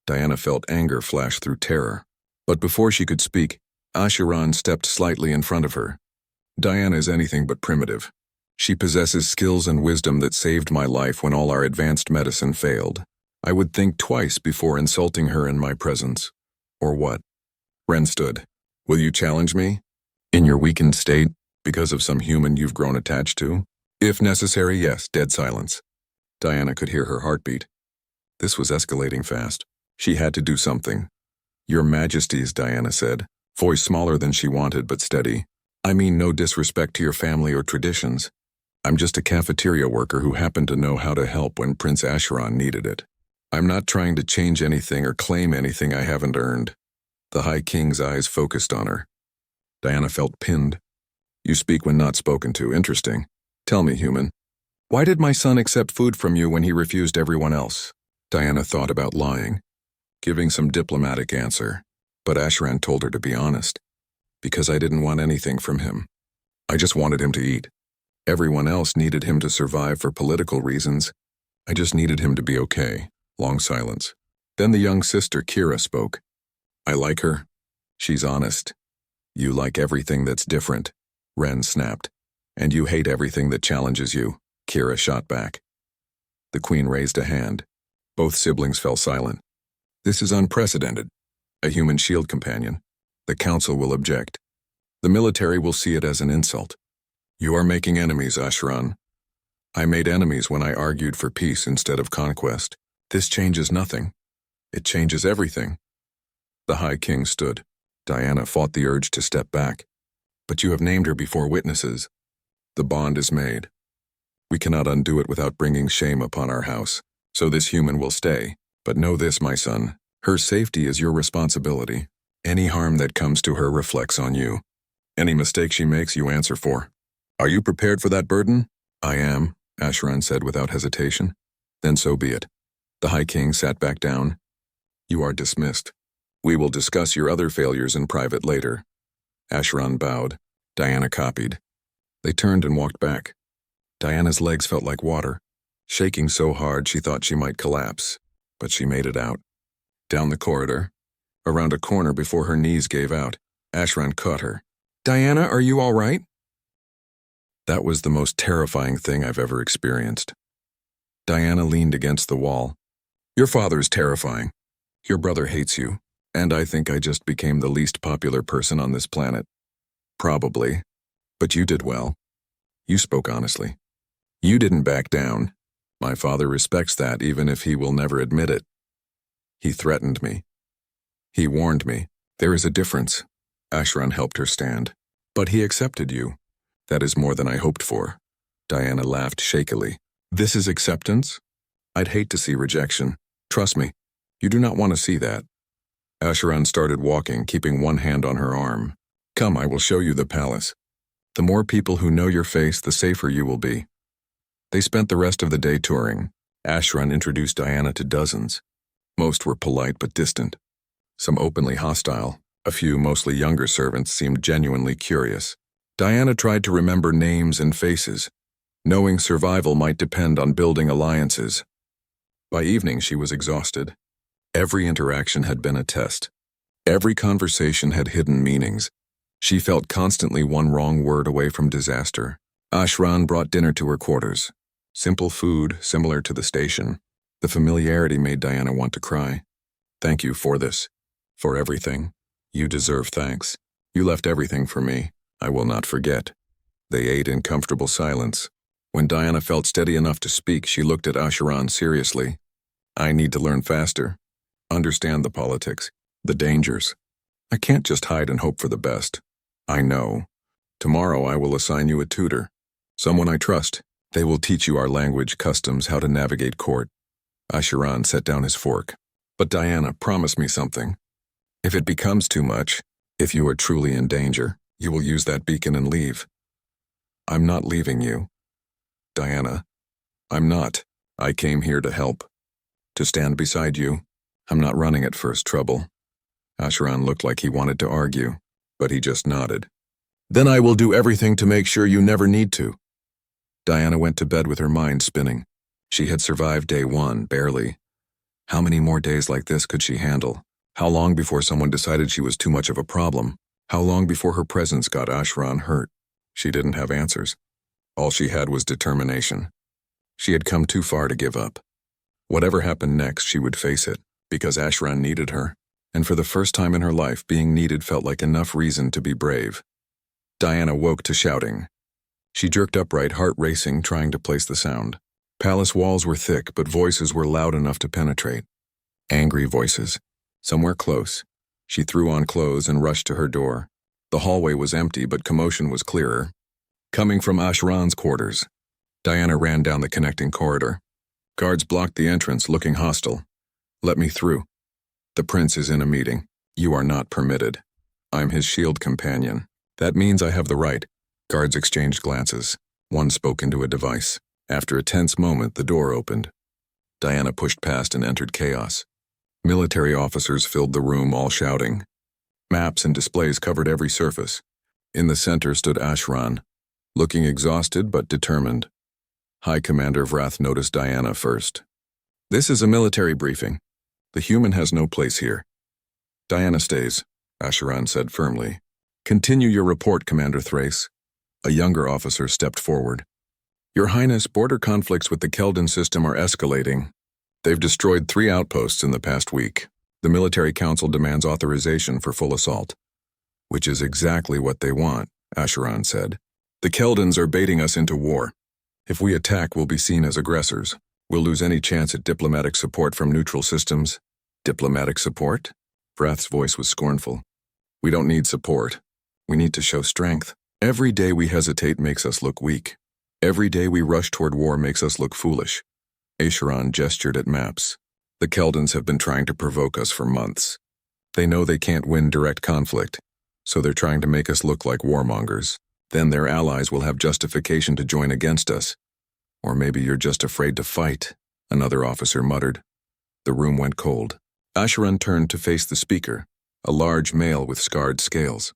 Diana felt anger flash through terror. But before she could speak, Asheron stepped slightly in front of her. Diana is anything but primitive. She possesses skills and wisdom that saved my life when all our advanced medicine failed. I would think twice before insulting her in my presence. Or what? Ren stood. Will you challenge me? In your weakened state, because of some human you've grown attached to? If necessary, yes, dead silence. Diana could hear her heartbeat. This was escalating fast. She had to do something. Your Majesties, Diana said, voice smaller than she wanted but steady. I mean no disrespect to your family or traditions. I'm just a cafeteria worker who happened to know how to help when Prince Asheron needed it. I'm not trying to change anything or claim anything I haven't earned. The High King's eyes focused on her. Diana felt pinned. You speak when not spoken to. Interesting. Tell me, human. Why did my son accept food from you when he refused everyone else? Diana thought about lying, giving some diplomatic answer, but Asheron told her to be honest. Because I didn't want anything from him. I just wanted him to eat. Everyone else needed him to survive for political reasons. I just needed him to be okay. Long silence. Then the young sister Kira spoke. I like her. She's honest. You like everything that's different. Ren snapped. And you hate everything that challenges you. Kira shot back. The Queen raised a hand. Both siblings fell silent. This is unprecedented. A human shield companion. The Council will object. The military will see it as an insult. You are making enemies, Asheron. I made enemies when I argued for peace instead of conquest. This changes nothing. It changes everything. The High King stood. Diana fought the urge to step back. But you have named her before witnesses. The bond is made. We cannot undo it without bringing shame upon our house. So this human will stay. But know this, my son. Her safety is your responsibility. Any harm that comes to her reflects on you. Any mistake she makes, you answer for. Are you prepared for that burden? I am, Asheron said without hesitation. Then so be it. The High King sat back down. You are dismissed. We will discuss your other failures in private later. Asheron bowed. Diana copied. They turned and walked back. Diana's legs felt like water, shaking so hard she thought she might collapse, but she made it out. Down the corridor, around a corner before her knees gave out, Asheron caught her. Diana, are you all right? That was the most terrifying thing I've ever experienced. Diana leaned against the wall. Your father's terrifying. Your brother hates you, and I think I just became the least popular person on this planet. Probably. But you did well. You spoke honestly. You didn't back down. My father respects that even if he will never admit it. He threatened me. He warned me. There is a difference. Asheron helped her stand. But he accepted you. That is more than I hoped for. Diana laughed shakily. This is acceptance? I'd hate to see rejection. Trust me, you do not want to see that. Asheron started walking, keeping one hand on her arm. Come, I will show you the palace. The more people who know your face, the safer you will be. They spent the rest of the day touring. Asheron introduced Diana to dozens. Most were polite but distant. Some openly hostile. A few, mostly younger servants, seemed genuinely curious. Diana tried to remember names and faces, knowing survival might depend on building alliances. By evening, she was exhausted. Every interaction had been a test. Every conversation had hidden meanings. She felt constantly one wrong word away from disaster. Asheron brought dinner to her quarters. Simple food, similar to the station. The familiarity made Diana want to cry. Thank you for this. For everything. You deserve thanks. You left everything for me. I will not forget. They ate in comfortable silence. When Diana felt steady enough to speak, she looked at Asheron seriously. I need to learn faster. Understand the politics. The dangers. I can't just hide and hope for the best. I know. Tomorrow I will assign you a tutor. Someone I trust. They will teach you our language, customs, how to navigate court. Asheron set down his fork. But Diana, promise me something. If it becomes too much, if you are truly in danger, you will use that beacon and leave. I'm not leaving you. Diana, I'm not. I came here to help. To stand beside you. I'm not running at first trouble. Asheron looked like he wanted to argue, but he just nodded. Then I will do everything to make sure you never need to. Diana went to bed with her mind spinning. She had survived day one, barely. How many more days like this could she handle? How long before someone decided she was too much of a problem? How long before her presence got Asheron hurt? She didn't have answers. All she had was determination. She had come too far to give up. Whatever happened next, she would face it, because Asheron needed her, and for the first time in her life, being needed felt like enough reason to be brave. Diana woke to shouting. She jerked upright, heart racing, trying to place the sound. Palace walls were thick, but voices were loud enough to penetrate. Angry voices. Somewhere close. She threw on clothes and rushed to her door. The hallway was empty, but commotion was clearer. Coming from Asheron's quarters. Diana ran down the connecting corridor. Guards blocked the entrance, looking hostile. Let me through. The prince is in a meeting. You are not permitted. I'm his shield companion. That means I have the right. Guards exchanged glances. One spoke into a device. After a tense moment, the door opened. Diana pushed past and entered chaos. Military officers filled the room, all shouting. Maps and displays covered every surface. In the center stood Asheron, looking exhausted but determined. High Commander Vrath noticed Diana first. This is a military briefing. The human has no place here. Diana stays, Asheron said firmly. Continue your report, Commander Thrace. A younger officer stepped forward. Your Highness, border conflicts with the Keldon system are escalating. They've destroyed 3 outposts in the past week. The military council demands authorization for full assault. Which is exactly what they want, Asheron said. The Keldons are baiting us into war. If we attack, we'll be seen as aggressors. We'll lose any chance at diplomatic support from neutral systems. Diplomatic support? Vrath's voice was scornful. We don't need support. We need to show strength. Every day we hesitate makes us look weak. Every day we rush toward war makes us look foolish. Asheron gestured at maps. The Keldons have been trying to provoke us for months. They know they can't win direct conflict, so they're trying to make us look like warmongers. Then their allies will have justification to join against us. Or maybe you're just afraid to fight, another officer muttered. The room went cold. Asheron turned to face the speaker, a large male with scarred scales.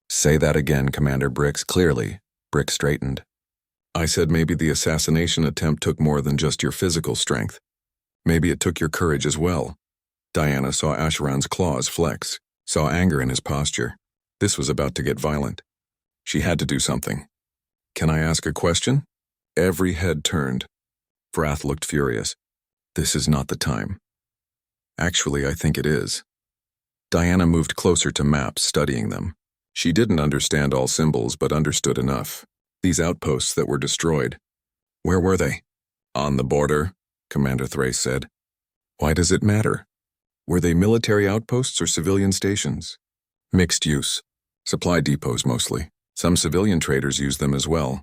Say that again, Commander Brix, clearly. Brix straightened. I said maybe the assassination attempt took more than just your physical strength. Maybe it took your courage as well. Diana saw Asheron's claws flex, saw anger in his posture. This was about to get violent. She had to do something. Can I ask a question? Every head turned. Vrath looked furious. This is not the time. Actually, I think it is. Diana moved closer to maps, studying them. She didn't understand all symbols, but understood enough. These outposts that were destroyed. Where were they? On the border, Commander Thrace said. Why does it matter? Were they military outposts or civilian stations? Mixed use. Supply depots mostly. Some civilian traders use them as well.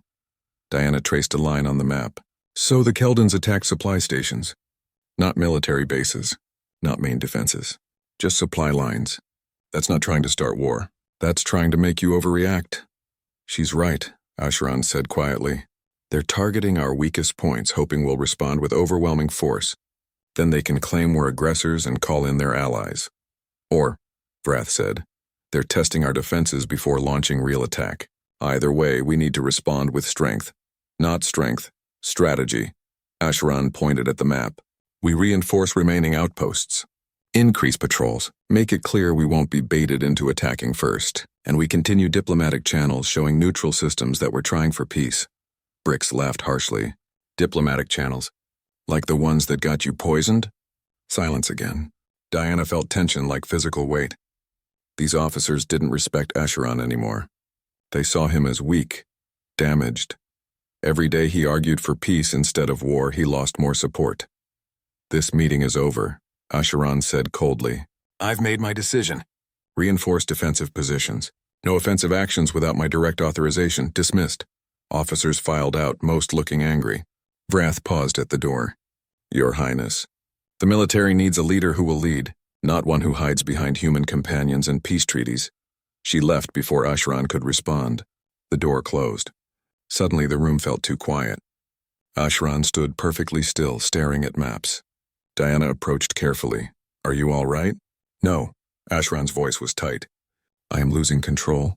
Diana traced a line on the map. So the Keldons attacked supply stations. Not military bases. Not main defenses. Just supply lines. That's not trying to start war. That's trying to make you overreact. She's right, Asheron said quietly. They're targeting our weakest points, hoping we'll respond with overwhelming force. Then they can claim we're aggressors and call in their allies. Or, Vrath said, they're testing our defenses before launching real attack. Either way, we need to respond with strength. Not strength, strategy. Asheron pointed at the map. We reinforce remaining outposts. Increase patrols. Make it clear we won't be baited into attacking first. And we continue diplomatic channels showing neutral systems that we're trying for peace. Brix laughed harshly. Diplomatic channels? Like the ones that got you poisoned? Silence again. Diana felt tension like physical weight. These officers didn't respect Asheron anymore. They saw him as weak, damaged. Every day he argued for peace instead of war, he lost more support. This meeting is over, Asheron said coldly. I've made my decision. Reinforce defensive positions. No offensive actions without my direct authorization. Dismissed. Officers filed out, most looking angry. Vrath paused at the door. Your Highness, the military needs a leader who will lead, not one who hides behind human companions and peace treaties. She left before Asheron could respond. The door closed. Suddenly the room felt too quiet. Asheron stood perfectly still, staring at maps. Diana approached carefully. Are you all right? No. Asheron's voice was tight. I am losing control.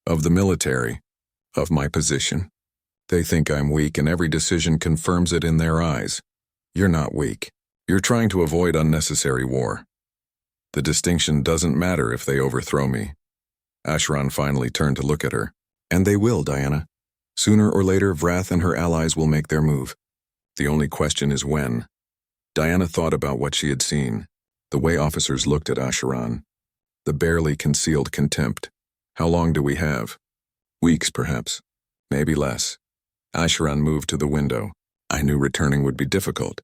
Of the military. Of my position. They think I'm weak and every decision confirms it in their eyes. You're not weak. You're trying to avoid unnecessary war. The distinction doesn't matter if they overthrow me. Asheron finally turned to look at her. And they will, Diana. Sooner or later, Vrath and her allies will make their move. The only question is when. Diana thought about what she had seen. The way officers looked at Asheron. The barely concealed contempt. How long do we have? Weeks, perhaps. Maybe less. Asheron moved to the window. I knew returning would be difficult.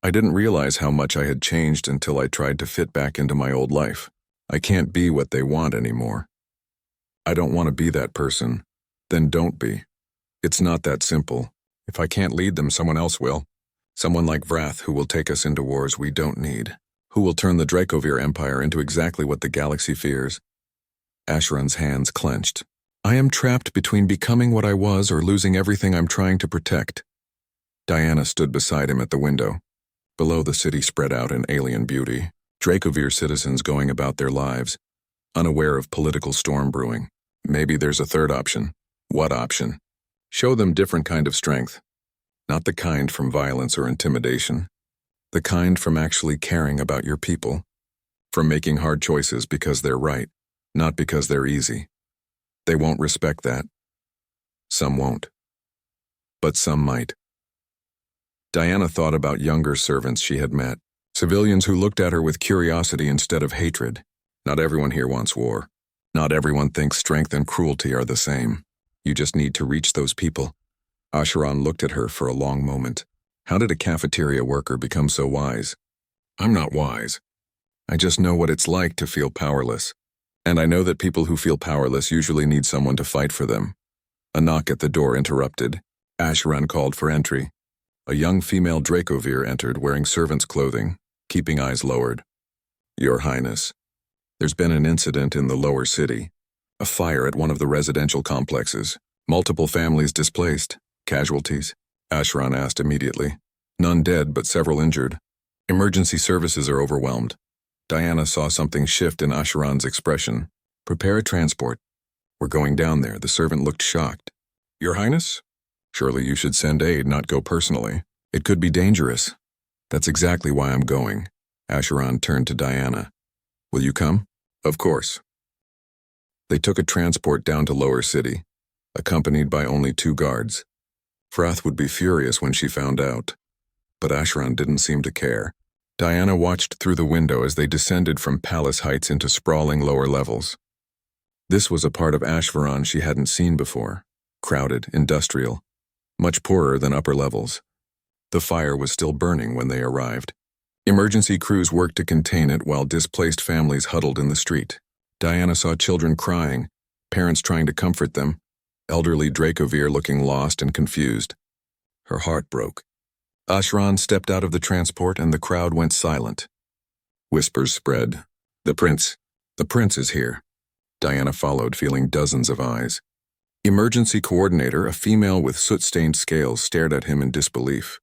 I didn't realize how much I had changed until I tried to fit back into my old life. I can't be what they want anymore. I don't want to be that person. Then don't be. It's not that simple. If I can't lead them, someone else will. Someone like Vrath who will take us into wars we don't need. Who will turn the Dracovir Empire into exactly what the galaxy fears. Asheron's hands clenched. I am trapped between becoming what I was or losing everything I'm trying to protect. Diana stood beside him at the window. Below the city spread out in alien beauty. Dracovir citizens going about their lives, unaware of political storm brewing. Maybe there's a third option. What option? Show them different kind of strength. Not the kind from violence or intimidation. The kind from actually caring about your people. From making hard choices because they're right, not because they're easy. They won't respect that. Some won't. But some might. Diana thought about younger servants she had met, civilians who looked at her with curiosity instead of hatred. Not everyone here wants war. Not everyone thinks strength and cruelty are the same. You just need to reach those people. Asheron looked at her for a long moment. How did a cafeteria worker become so wise? I'm not wise. I just know what it's like to feel powerless. And I know that people who feel powerless usually need someone to fight for them. A knock at the door interrupted. Asheron called for entry. A young female Dracovir entered wearing servant's clothing. keeping eyes lowered. Your Highness, there's been an incident in the lower city. A fire at one of the residential complexes. Multiple families displaced. Casualties? Asheron asked immediately. None dead, but several injured. Emergency services are overwhelmed. Diana saw something shift in Asheron's expression. Prepare a transport. We're going down there. The servant looked shocked. Your Highness? Surely you should send aid, not go personally. It could be dangerous. That's exactly why I'm going. Asheron turned to Diana. Will you come? Of course. They took a transport down to Lower City, accompanied by only 2 guards. Vrath would be furious when she found out, but Asheron didn't seem to care. Diana watched through the window as they descended from palace heights into sprawling lower levels. This was a part of Ashvaron she hadn't seen before. Crowded, industrial, much poorer than upper levels. The fire was still burning when they arrived. Emergency crews worked to contain it while displaced families huddled in the street. Diana saw children crying, parents trying to comfort them, elderly Dracovir looking lost and confused. Her heart broke. Asheron stepped out of the transport and the crowd went silent. Whispers spread. The prince is here. Diana followed, feeling dozens of eyes. Emergency coordinator, a female with soot-stained scales, stared at him in disbelief.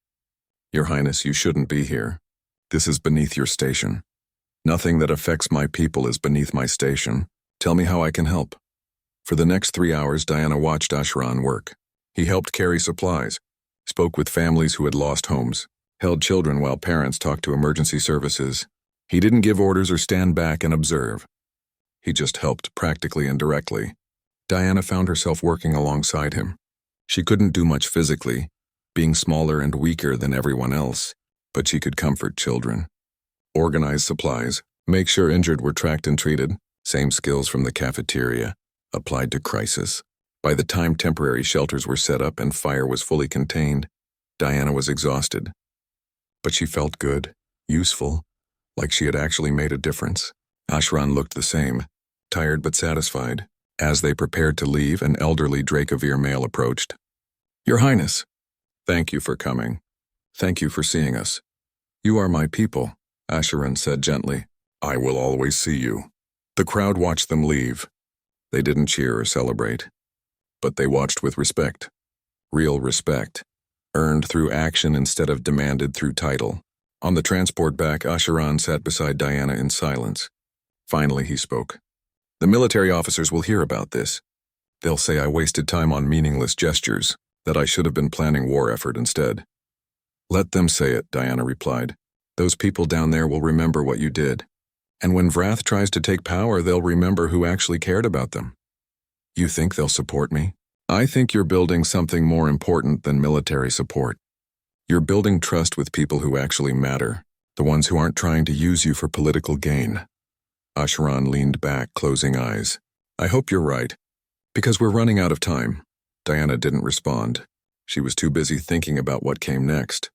Your Highness, you shouldn't be here. This is beneath your station. Nothing that affects my people is beneath my station. Tell me how I can help. For the next 3 hours, Diana watched Asheron work. He helped carry supplies, spoke with families who had lost homes, held children while parents talked to emergency services. He didn't give orders or stand back and observe. He just helped practically and directly. Diana found herself working alongside him. She couldn't do much physically, being smaller and weaker than everyone else, but she could comfort children. Organize supplies, make sure injured were tracked and treated, same skills from the cafeteria, applied to crisis. By the time temporary shelters were set up and fire was fully contained, Diana was exhausted. But she felt good, useful, like she had actually made a difference. Asheron looked the same, tired but satisfied. As they prepared to leave, an elderly Dracovir male approached. Your Highness, thank you for coming. Thank you for seeing us. You are my people, Asheron said gently. I will always see you. The crowd watched them leave. They didn't cheer or celebrate, but they watched with respect. Real respect, earned through action instead of demanded through title. On the transport back, Asheron sat beside Diana in silence. Finally, he spoke. The military officers will hear about this. They'll say I wasted time on meaningless gestures, that I should have been planning war effort instead. Let them say it, Diana replied. Those people down there will remember what you did. And when Vrath tries to take power, they'll remember who actually cared about them. You think they'll support me? I think you're building something more important than military support. You're building trust with people who actually matter, the ones who aren't trying to use you for political gain. Asheron leaned back, closing eyes. I hope you're right. Because we're running out of time. Diana didn't respond. She was too busy thinking about what came next.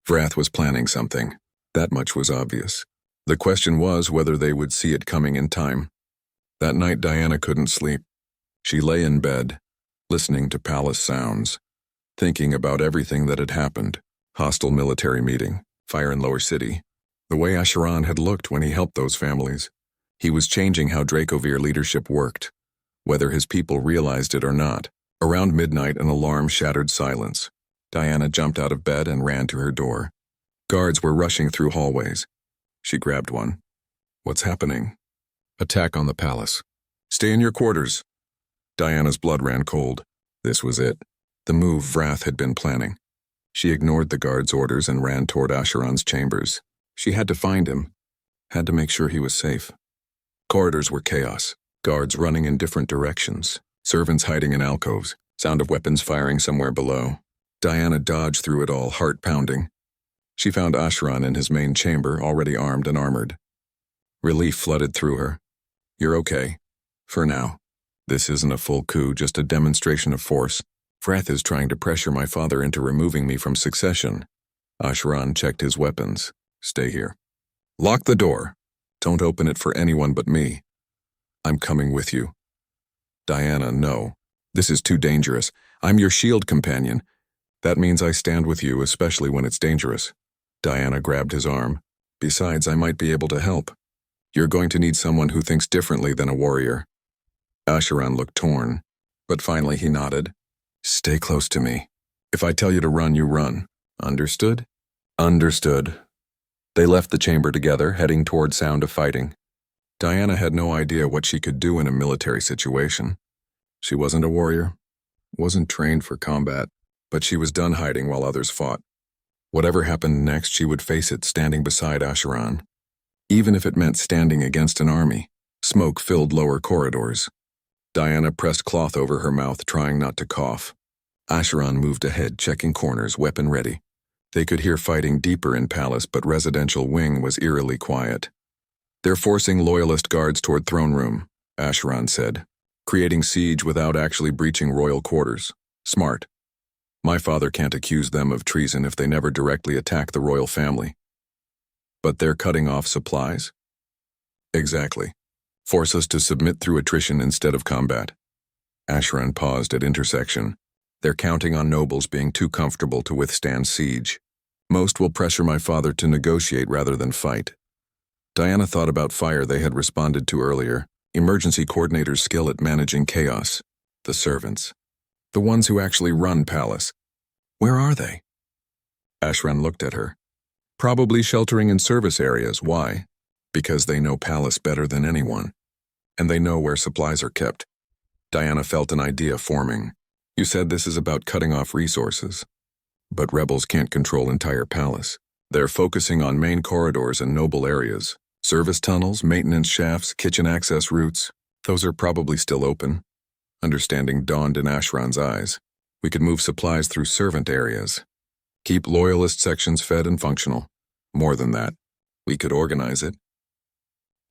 Vrath was planning something. That much was obvious. The question was whether they would see it coming in time. That night Diana couldn't sleep. She lay in bed, listening to palace sounds, thinking about everything that had happened. Hostile military meeting, fire in Lower City. The way Asheron had looked when he helped those families. He was changing how Dracovir leadership worked, whether his people realized it or not. Around midnight, an alarm shattered silence. Diana jumped out of bed and ran to her door. Guards were rushing through hallways. She grabbed one. What's happening? Attack on the palace. Stay in your quarters. Diana's blood ran cold. This was it. The move Vrath had been planning. She ignored the guard's orders and ran toward Asheron's chambers. She had to find him. Had to make sure he was safe. Corridors were chaos. Guards running in different directions. Servants hiding in alcoves. Sound of weapons firing somewhere below. Diana dodged through it all, heart pounding. She found Asheron in his main chamber, already armed and armored. Relief flooded through her. You're okay. For now. This isn't a full coup, just a demonstration of force. Vrath is trying to pressure my father into removing me from succession. Asheron checked his weapons. Stay here. Lock the door. Don't open it for anyone but me. I'm coming with you. Diana, no. This is too dangerous. I'm your shield companion. That means I stand with you, especially when it's dangerous. Diana grabbed his arm. Besides, I might be able to help. You're going to need someone who thinks differently than a warrior." Acheron looked torn, but finally he nodded. "Stay close to me. If I tell you to run, you run. Understood?" "Understood." They left the chamber together, heading toward sound of fighting. Diana had no idea what she could do in a military situation. She wasn't a warrior, wasn't trained for combat, but she was done hiding while others fought. Whatever happened next, she would face it standing beside Acheron. Even if it meant standing against an army, smoke filled lower corridors. Diana pressed cloth over her mouth, trying not to cough. Acheron moved ahead, checking corners, weapon ready. They could hear fighting deeper in Palace, but residential wing was eerily quiet. "They're forcing loyalist guards toward throne room," Acheron said, "creating siege without actually breaching royal quarters. Smart. My father can't accuse them of treason if they never directly attack the royal family." "But they're cutting off supplies?" "Exactly. Force us to submit through attrition instead of combat." Acheron paused at intersection. "They're counting on nobles being too comfortable to withstand siege. Most will pressure my father to negotiate rather than fight." Diana thought about fire they had responded to earlier, emergency coordinators' skill at managing chaos. The servants. The ones who actually run Palace. Where are they? Acheron looked at her. "Probably sheltering in service areas. Why? Because they know Palace better than anyone. And they know where supplies are kept." Diana felt an idea forming. "You said this is about cutting off resources. But rebels can't control entire Palace. They're focusing on main corridors and noble areas. Service tunnels, maintenance shafts, kitchen access routes. Those are probably still open." Understanding dawned in Acheron's eyes. "We could move supplies through servant areas. Keep loyalist sections fed and functional. More than that, we could organize it.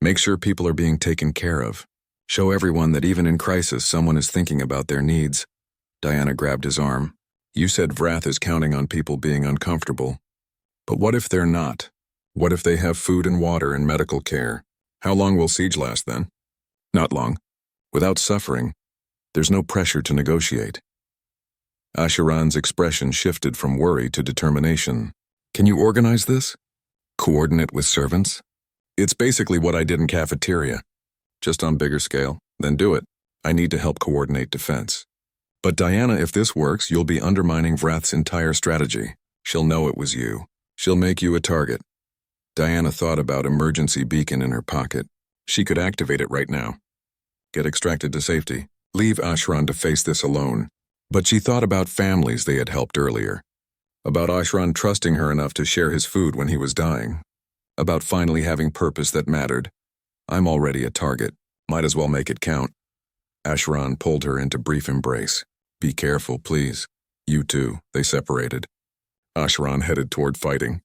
Make sure people are being taken care of. Show everyone that even in crisis someone is thinking about their needs." Diana grabbed his arm. "You said Vrath is counting on people being uncomfortable. But what if they're not? What if they have food and water and medical care? How long will siege last then?" "Not long. Without suffering, there's no pressure to negotiate." Acheron's expression shifted from worry to determination. "Can you organize this? Coordinate with servants?" "It's basically what I did in Cafeteria. Just on bigger scale. Then do it. I need to help coordinate defense." "But Diana, if this works, you'll be undermining Vrath's entire strategy. She'll know it was you. She'll make you a target." Diana thought about emergency beacon in her pocket. She could activate it right now. Get extracted to safety. Leave Acheron to face this alone. But she thought about families they had helped earlier. About Acheron trusting her enough to share his food when he was dying. About finally having purpose that mattered. "I'm already a target. Might as well make it count." Acheron pulled her into brief embrace. "Be careful, please." "You too." They separated. Acheron headed toward fighting.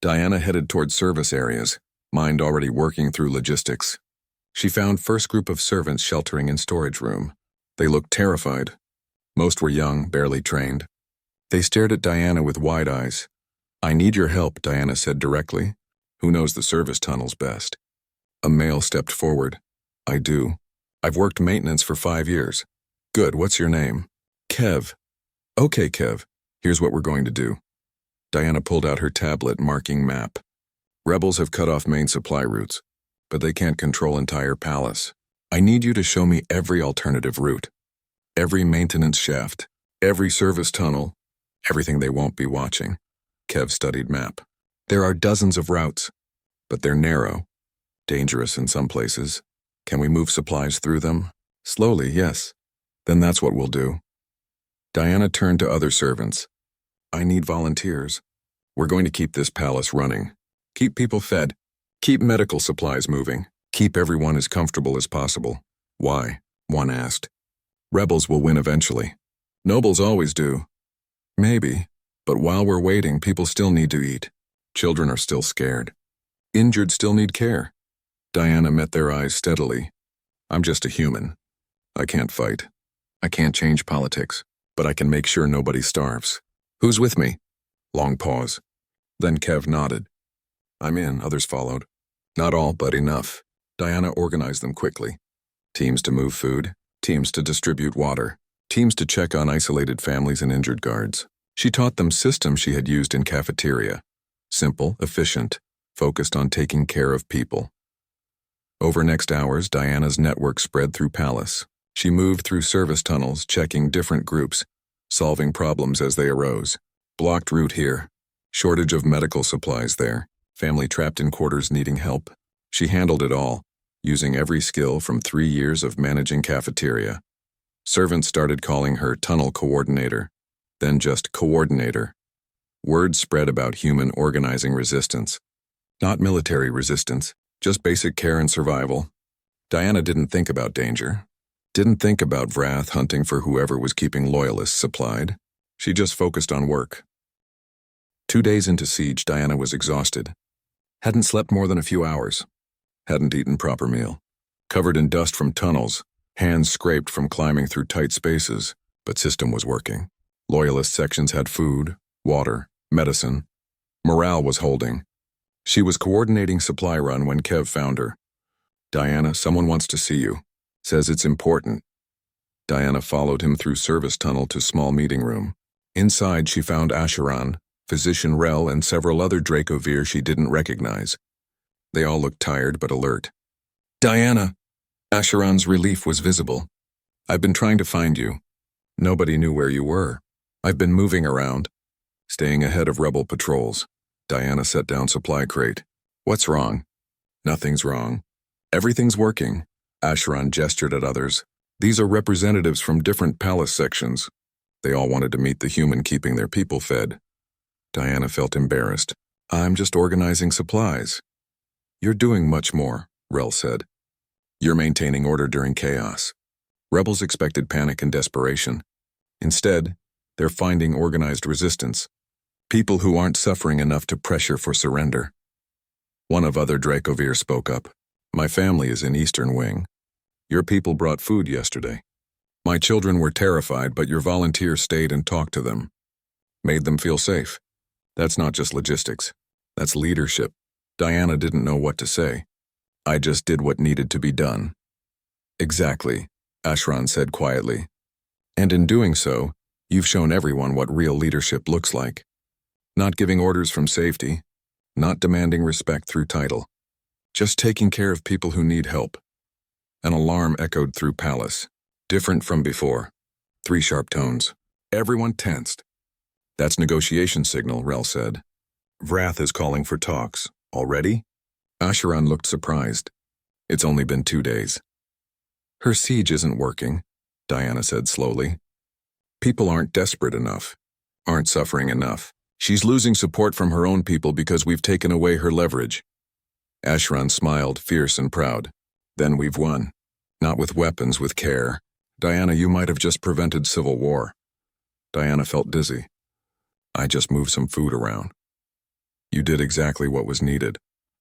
Diana headed toward service areas, mind already working through logistics. She found first group of servants sheltering in storage room. They looked terrified. Most were young, barely trained. They stared at Diana with wide eyes. "I need your help," Diana said directly. "Who knows the service tunnels best?" A male stepped forward. "I do. I've worked maintenance for 5 years." "Good, what's your name?" "Kev." "Okay, Kev, here's what we're going to do." Diana pulled out her tablet, marking map. "Rebels have cut off main supply routes, but they can't control entire Palace. I need you to show me every alternative route. Every maintenance shaft, every service tunnel, everything they won't be watching." Kev studied map. "There are dozens of routes, but they're narrow. Dangerous in some places. Can we move supplies through them?" "Slowly, yes." "Then that's what we'll do." Diana turned to other servants. "I need volunteers. We're going to keep this palace running. Keep people fed. Keep medical supplies moving. Keep everyone as comfortable as possible." "Why?" one asked. "Rebels will win eventually." "Nobles always do." "Maybe. But while we're waiting, people still need to eat. Children are still scared. Injured still need care." Diana met their eyes steadily. "I'm just a human. I can't fight. I can't change politics. But I can make sure nobody starves. Who's with me?" Long pause. Then Kev nodded. "I'm in," others followed. Not all, but enough. Diana organized them quickly. Teams to move food, teams to distribute water, teams to check on isolated families and injured guards. She taught them systems she had used in Cafeteria. Simple, efficient, focused on taking care of people. Over next hours, Diana's network spread through Palace. She moved through service tunnels, checking different groups, solving problems as they arose. Blocked route here. Shortage of medical supplies there. Family trapped in quarters needing help. She handled it all, using every skill from 3 years of managing Cafeteria. Servants started calling her Tunnel Coordinator, then just Coordinator. Word spread about human organizing resistance. Not military resistance, just basic care and survival. Diana didn't think about danger. Didn't think about Wrath hunting for whoever was keeping loyalists supplied. She just focused on work. 2 days into siege, Diana was exhausted. Hadn't slept more than a few hours. Hadn't eaten proper meal. Covered in dust from tunnels, hands scraped from climbing through tight spaces, but system was working. Loyalist sections had food, water, medicine. Morale was holding. She was coordinating supply run when Kev found her. Diana, someone wants to see you. Says it's important. Diana followed him through service tunnel to small meeting room. Inside she found Asheron, Physician Rel, and several other Dracovir she didn't recognize. They all looked tired but alert. Diana! Asheron's relief was visible. I've been trying to find you. Nobody knew where you were. I've been moving around, staying ahead of rebel patrols. Diana set down supply crate. What's wrong? Nothing's wrong. Everything's working. Asheron gestured at others. These are representatives from different palace sections. They all wanted to meet the human keeping their people fed. Diana felt embarrassed. I'm just organizing supplies. You're doing much more, Rel said. You're maintaining order during chaos. Rebels expected panic and desperation. Instead, they're finding organized resistance. People who aren't suffering enough to pressure for surrender. One of other Dracovir spoke up. My family is in Eastern Wing. Your people brought food yesterday. My children were terrified, but your volunteers stayed and talked to them. Made them feel safe. That's not just logistics. That's leadership. Diana didn't know what to say. I just did what needed to be done. Exactly, Asheron said quietly. And in doing so, you've shown everyone what real leadership looks like. Not giving orders from safety, not demanding respect through title, just taking care of people who need help. An alarm echoed through Palace, different from before. 3 sharp tones. Everyone tensed. That's negotiation signal, Rel said. Wrath is calling for talks. Already? Asheron looked surprised. It's only been 2 days. Her siege isn't working, Diana said slowly. People aren't desperate enough, aren't suffering enough. She's losing support from her own people because we've taken away her leverage. Asheron smiled, fierce and proud. Then we've won. Not with weapons, with care. Diana, you might have just prevented civil war. Diana felt dizzy. I just moved some food around. You did exactly what was needed.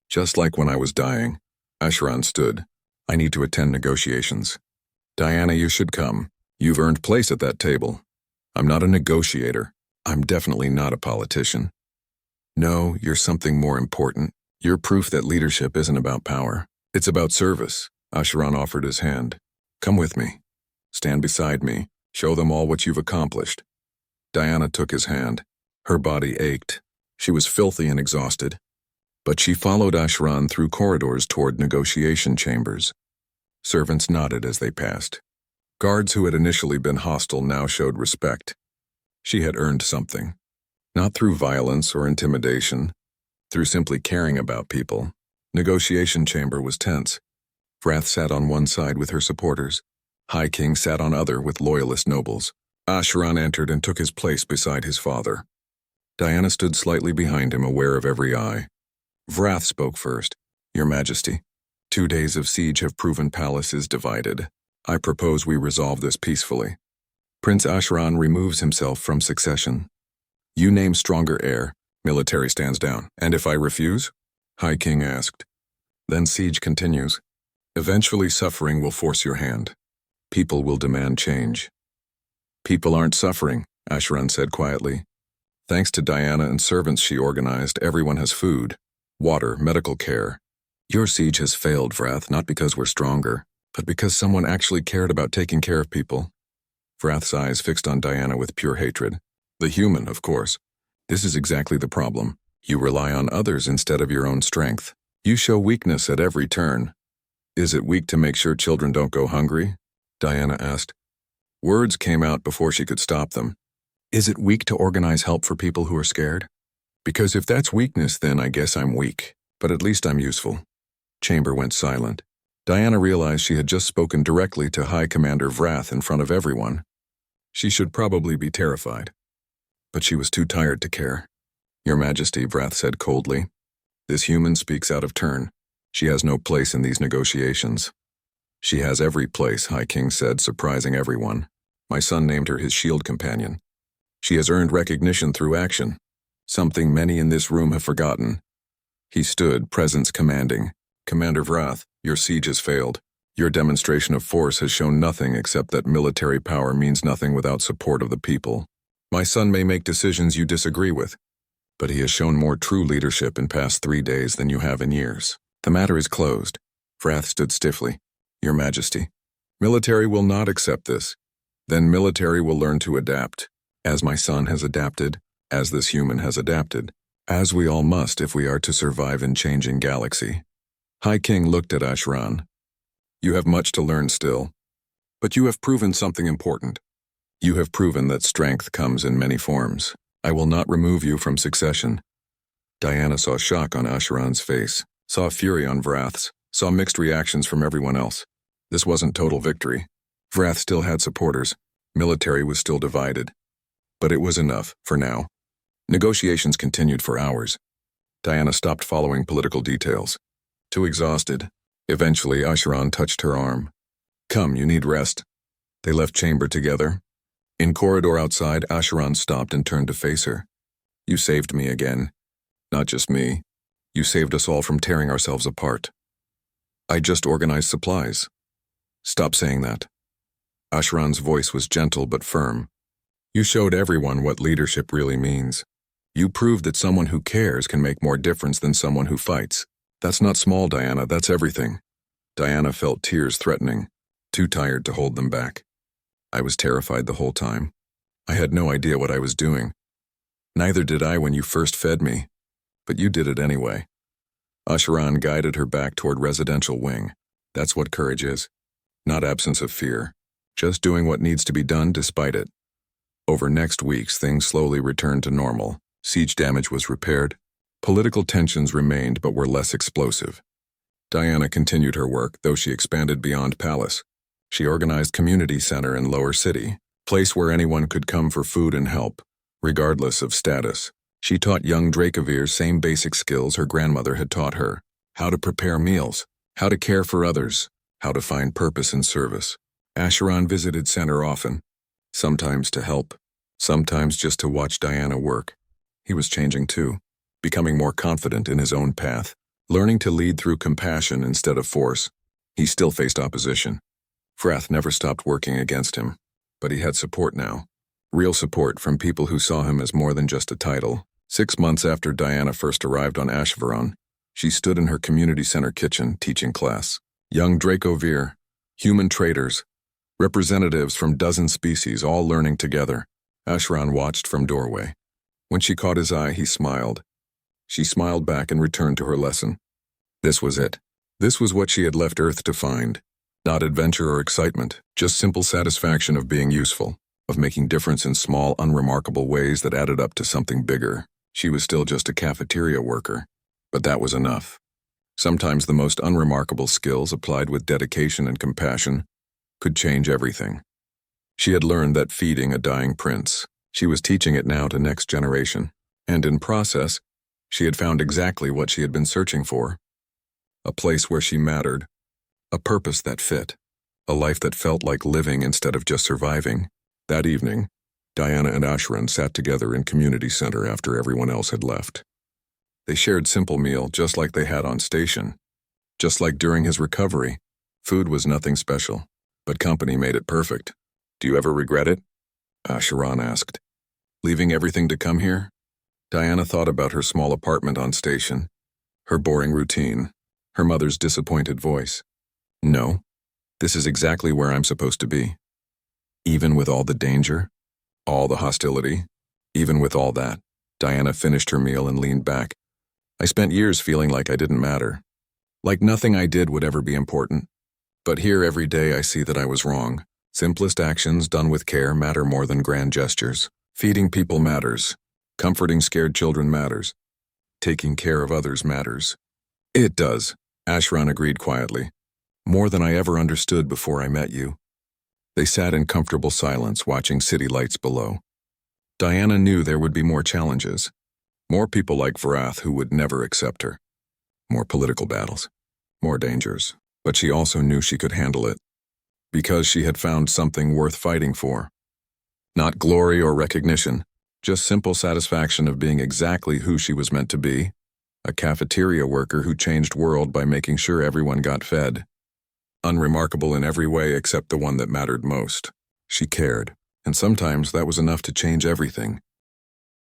Just like when I was dying. Asheron stood. I need to attend negotiations. Diana, you should come. You've earned place at that table. I'm not a negotiator. I'm definitely not a politician. No, you're something more important. You're proof that leadership isn't about power. It's about service. Asheron offered his hand. Come with me. Stand beside me. Show them all what you've accomplished. Diana took his hand. Her body ached. She was filthy and exhausted. But she followed Asheron through corridors toward negotiation chambers. Servants nodded as they passed. Guards who had initially been hostile now showed respect. She had earned something. Not through violence or intimidation, through simply caring about people. Negotiation chamber was tense. Wrath sat on one side with her supporters. High King sat on other with loyalist nobles. Asheron entered and took his place beside his father. Diana stood slightly behind him, aware of every eye. Wrath spoke first. Your Majesty, 2 days of siege have proven Palace is divided. I propose we resolve this peacefully. Prince Asheron removes himself from succession. You name stronger heir. Military stands down. And if I refuse? High King asked. Then siege continues. Eventually suffering will force your hand. People will demand change. People aren't suffering, Asheron said quietly. Thanks to Diana and servants she organized, everyone has food, water, medical care. Your siege has failed, Wrath, not because we're stronger, but because someone actually cared about taking care of people. Wrath's eyes fixed on Diana with pure hatred. The human, of course. This is exactly the problem. You rely on others instead of your own strength. You show weakness at every turn. Is it weak to make sure children don't go hungry? Diana asked. Words came out before she could stop them. Is it weak to organize help for people who are scared? Because if that's weakness, then I guess I'm weak. But at least I'm useful. Chamber went silent. Diana realized she had just spoken directly to High Commander Vrath in front of everyone. She should probably be terrified. But she was too tired to care. Your Majesty, Vrath said coldly. This human speaks out of turn. She has no place in these negotiations. She has every place, High King said, surprising everyone. My son named her his shield companion. She has earned recognition through action, something many in this room have forgotten. He stood, presence commanding. Commander Vrath, your siege has failed. Your demonstration of force has shown nothing except that military power means nothing without support of the people. My son may make decisions you disagree with, but he has shown more true leadership in past 3 days than you have in years. The matter is closed. Vrath stood stiffly. Your Majesty, military will not accept this. Then military will learn to adapt, as my son has adapted, as this human has adapted, as we all must if we are to survive in changing galaxy. High King looked at Ashran. You have much to learn still, but you have proven something important. You have proven that strength comes in many forms. I will not remove you from succession. Diana saw shock on Ashran's face, saw fury on Vrath's, saw mixed reactions from everyone else. This wasn't total victory. Vrath still had supporters. Military was still divided. But it was enough, for now. Negotiations continued for hours. Diana stopped following political details. Too exhausted. Eventually, Ashran touched her arm. Come, you need rest. They left chamber together. In corridor outside, Ashran stopped and turned to face her. You saved me again. Not just me. You saved us all from tearing ourselves apart. I just organized supplies. Stop saying that. Ashran's voice was gentle but firm. You showed everyone what leadership really means. You proved that someone who cares can make more difference than someone who fights. That's not small, Diana, that's everything. Diana felt tears threatening, too tired to hold them back. I was terrified the whole time. I had no idea what I was doing. Neither did I when you first fed me, but you did it anyway. Ashran guided her back toward residential wing. That's what courage is. Not absence of fear. Just doing what needs to be done despite it. Over next weeks, things slowly returned to normal. Siege damage was repaired. Political tensions remained but were less explosive. Diana continued her work, though she expanded beyond Palace. She organized community center in Lower City, place where anyone could come for food and help, regardless of status. She taught young Dracovir same basic skills her grandmother had taught her. How to prepare meals, how to care for others, how to find purpose in service. Ashran visited center often, sometimes to help, sometimes just to watch Diana work. He was changing too, becoming more confident in his own path, learning to lead through compassion instead of force. He still faced opposition. Vrath never stopped working against him, but he had support now. Real support from people who saw him as more than just a title. 6 months after Diana first arrived on Ashvaron, she stood in her community center kitchen teaching class. Young Dracovir, human traders, representatives from dozen species all learning together. Ashran watched from doorway. When she caught his eye, he smiled. She smiled back and returned to her lesson. This was it. This was what she had left Earth to find. Not adventure or excitement, just simple satisfaction of being useful, of making difference in small, unremarkable ways that added up to something bigger. She was still just a cafeteria worker, but that was enough. Sometimes the most unremarkable skills applied with dedication and compassion could change everything. She had learned that feeding a dying prince. She was teaching it now to next generation, and in process, she had found exactly what she had been searching for. A place where she mattered, a purpose that fit, a life that felt like living instead of just surviving. That evening, Diana and Ashran sat together in community center after everyone else had left. They shared simple meal just like they had on station. Just like during his recovery, food was nothing special, but company made it perfect. Do you ever regret it? Ashran asked. Leaving everything to come here? Diana thought about her small apartment on station, her boring routine, her mother's disappointed voice. No, this is exactly where I'm supposed to be. Even with all the danger, all the hostility, even with all that, Diana finished her meal and leaned back. I spent years feeling like I didn't matter. Like nothing I did would ever be important. But here every day I see that I was wrong. Simplest actions done with care matter more than grand gestures. Feeding people matters. Comforting scared children matters. Taking care of others matters. It does, Ashran agreed quietly. More than I ever understood before I met you. They sat in comfortable silence, watching city lights below. Diana knew there would be more challenges. More people like Varath who would never accept her. More political battles. More dangers. But she also knew she could handle it. Because she had found something worth fighting for. Not glory or recognition, just simple satisfaction of being exactly who she was meant to be. A cafeteria worker who changed world by making sure everyone got fed. Unremarkable in every way except the one that mattered most. She cared, and sometimes that was enough to change everything.